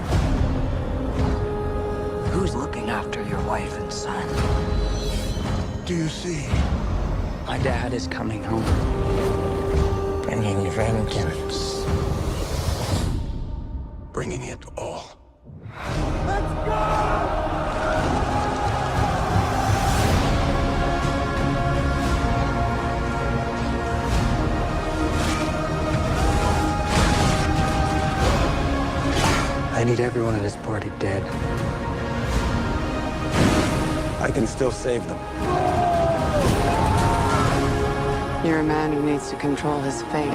Who's looking after your wife and son? Do you see? My dad is coming home. Bringing you vengeance. Bringing it all. I need everyone at this party dead. I can still save them. You're a man who needs to control his fate.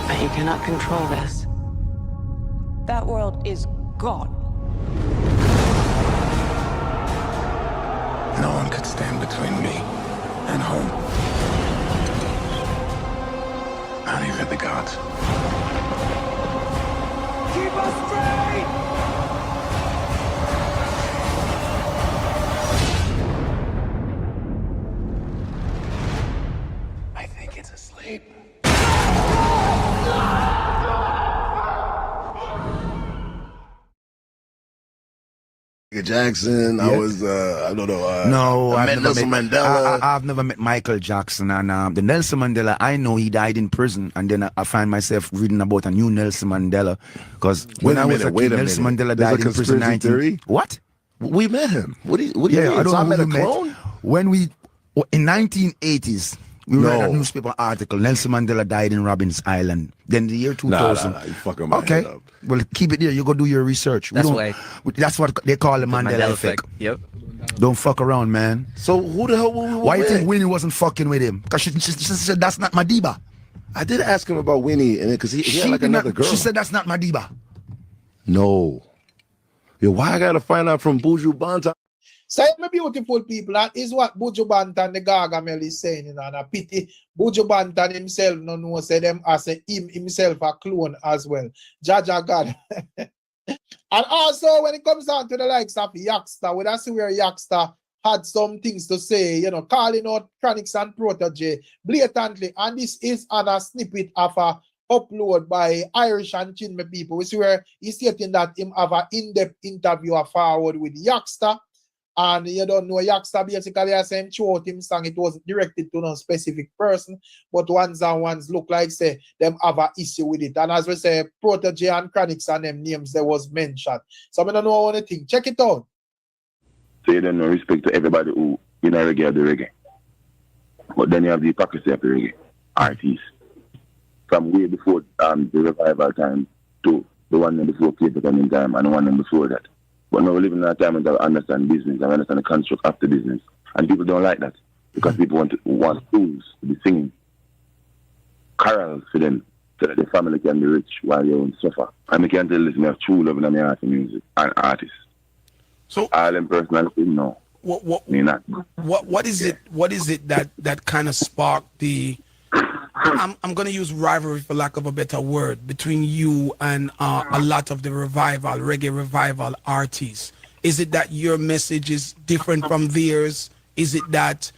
But you cannot control this. That world is gone. No one could stand between me and home. Not even the gods. Keep us free! I think it's asleep. Jackson, I was, I don't know. No, I I've met never Nelson met, Mandela. I've never met Michael Jackson, and the Nelson Mandela, I know he died in prison, and then I find myself reading about a new Nelson Mandela, because when I was a kid, Nelson Mandela died in prison. What? We met him. What do you mean? I don't So I know met who a we met. clone? When we, in 1980s, we read a No. newspaper article, Nelson Mandela died in Robbins Island. Then the year 2000. Nah, you fucking my Okay, head up. well, keep it there. You go do your research. That's why. That's what they call the Mandela effect. Yep. Don't fuck around, man. So who the hell were we Why you with? think Winnie wasn't fucking with him? Because she said that's not Madiba. I did ask him about Winnie, and because he had like did not- another girl. She said that's not Madiba. No. Yo, why I gotta find out from Buju Banton? So, my beautiful people, that is what Buju Banton, the Gargamel, is saying. You know, and a pity Buju Banton himself no know say them as a him himself a clone as well. Jaja God. And also, when it comes down to the likes of Yaxter, when I see where Yaxter had some things to say, you know, calling out Chronixx and Protege blatantly, and this is on a snippet of a upload by Irish and Chinme people. We see where he's stating that him have an in-depth interview forward with Yaxter. And you don't know, Yaxter basically has saying throughout him song it was directed to no specific person, but ones and ones look like say them have an issue with it. And as we say, Protege and Chronixx and them names there was mentioned. So I don't know anything. Check it out. So you don't know respect to everybody who in a reggae do reggae. But then you have the hypocrisy of the reggae artists. From way before the revival time to the one before Cape Town time and the one before that. But now we live in a time when I understand business, I understand the construct of the business. And people don't like that because people want fools to be singing carols for them so that the family can be rich while you own suffer. And I can tell this, I have true love in my heart for music and artists. So all them personality, no. Me not. What is it? What is it that kind of sparked the? I'm going to use rivalry for lack of a better word between you and a lot of the reggae revival artists. Is it that your message is different from theirs? Is it that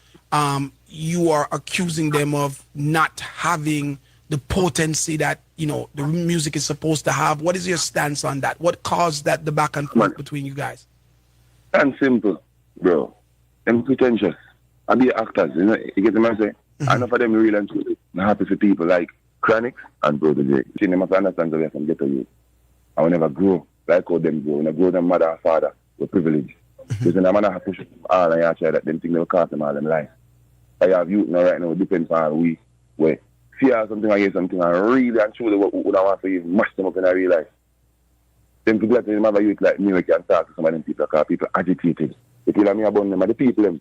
you are accusing them of not having the potency that the music is supposed to have? What is your stance on that? What caused that the back and forth between you guys? And simple, bro. Them pretentious. I be actors, you get what I'm saying? Enough of them real and truly. I'm happy for people like Chronics and Brother J. See, them have to understand the way from ghetto youth. I will never grow like how them grow. When I grow them mother and father with privilege. Because when a man have push all and you try that, them think they will cost them all them life. I have youth now right now, it depends on we where see how something against something and really and truly what I want for you, mash them up in a real life. Them people that them have a youth like me, we can talk to some of them people because people agitated. The people me about them are the people them.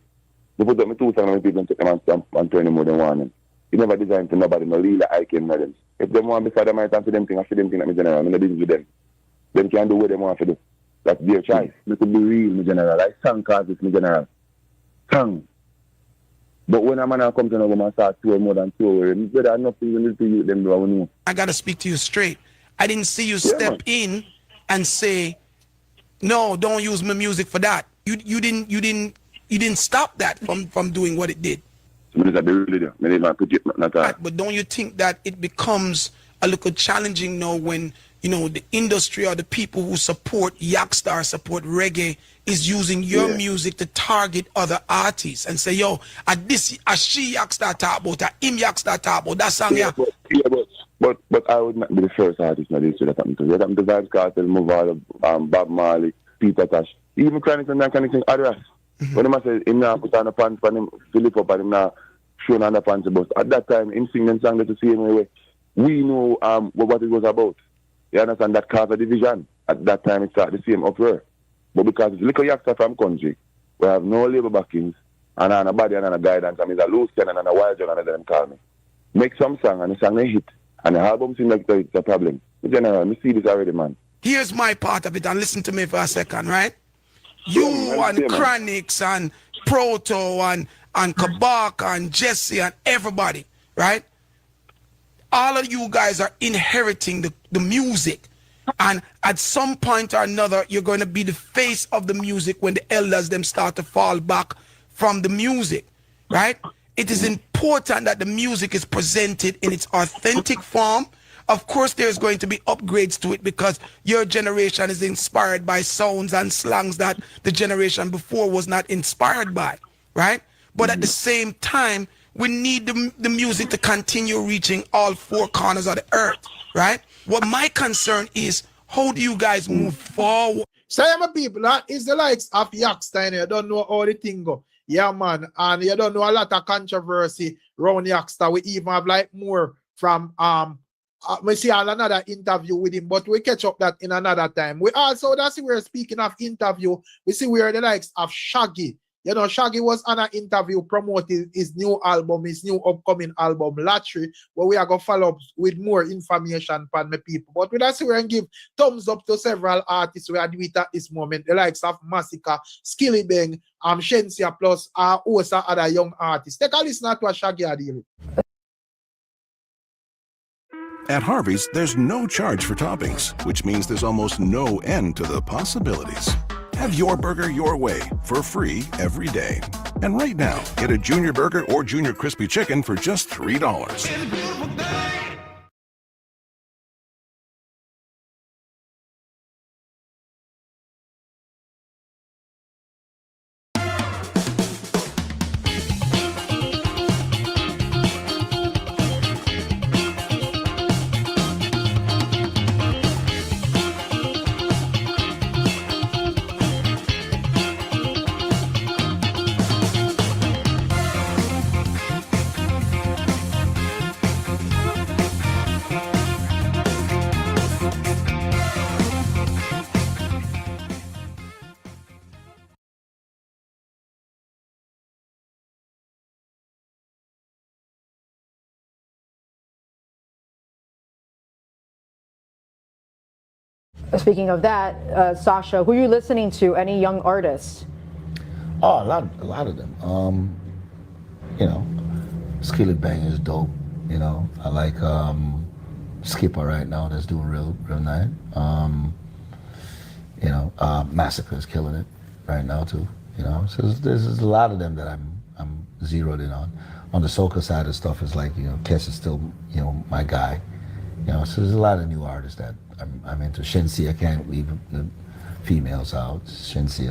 They put up my 2,000 people and take them and turn them more than one. You never designed to nobody, no really I can know them. If them want beside them, I time for them thing, I see them thing at me general. I'm in the business with them. Them can do what they want to do. That's their choice. It could be real, my general. Like song causes, my general. Song. But when a man comes to know and start touring more than 2 hours, there are nothing you need to use them do, I know. I got to speak to you straight. I didn't see you step in and say, no, don't use my music for that. You didn't stop that from doing what it did. But don't you think that it becomes a little challenging now when the industry or the people who support Yakstar, support reggae, is using your music to target other artists and say, yo, she Yakstar talk about, him Yakstar talk about that song, But I would not be the first artist that that happened to. That happened to Vybz Kartel, Muvalo, Bob Marley, Peter Tosh, even Chronics and that kind of thing, others. When I say him now put on a pants for him, Philip up and him now showing on the pants bus. At that time, him sing them song the same way. We know what it was about. You understand that cause a division. At that time, it started the same uproar. But because it's little youngster from country, we have no labor backings, and a body and a guidance, and it's a loose cannon and a wild John, and them call me. Make some song, and the song they hit, and the album seems like it's a problem. In general, me see this already, man. Here's my part of it, and listen to me for a second, right? You and Chronics and Proto and Kabaka and Jesse and everybody, right? All of you guys are inheriting the music. And at some point or another, you're going to be the face of the music when the elders them start to fall back from the music, right? It is important that the music is presented in its authentic form. Of course, there's going to be upgrades to it because your generation is inspired by sounds and slangs that the generation before was not inspired by, right? But at the same time, we need the music to continue reaching all 4 corners of the earth, right? What my concern is, how do you guys move forward? So, my people, that is the likes of Yakstar. You don't know how the thing go. Yeah, man. And you don't know a lot of controversy around Yakstar. We even have like more from we see another interview with him, but we catch up that in another time. We also, that's we're speaking of interview, we see where the likes of Shaggy. Shaggy was on an interview promoting his new album, his new upcoming album, Latry, where we are going to follow up with more information from my people. But we that's where and give thumbs up to several artists we are doing at this moment, the likes of Massacre, Skilly Bang, Shensia, plus also other young artists. Take a listen to what Shaggy are dealing with. At Harvey's, there's no charge for toppings, which means there's almost no end to the possibilities. Have your burger your way for free every day. And right now, get a Junior Burger or Junior Crispy Chicken for just $3. Speaking of that, Sasha, who are you listening to? Any young artists? Oh, a lot of them. You know, Skillet Bang is dope. You know, I like Skipper right now. That's doing real nice. You know, Massacre is killing it right now too. You know, so there's a lot of them that I'm zeroed in on. On the soca side of stuff, is like, you know, Kes is still, you know, my guy. You know, so there's a lot of new artists that I'm into. Shensia, I can't leave the females out. Shensia.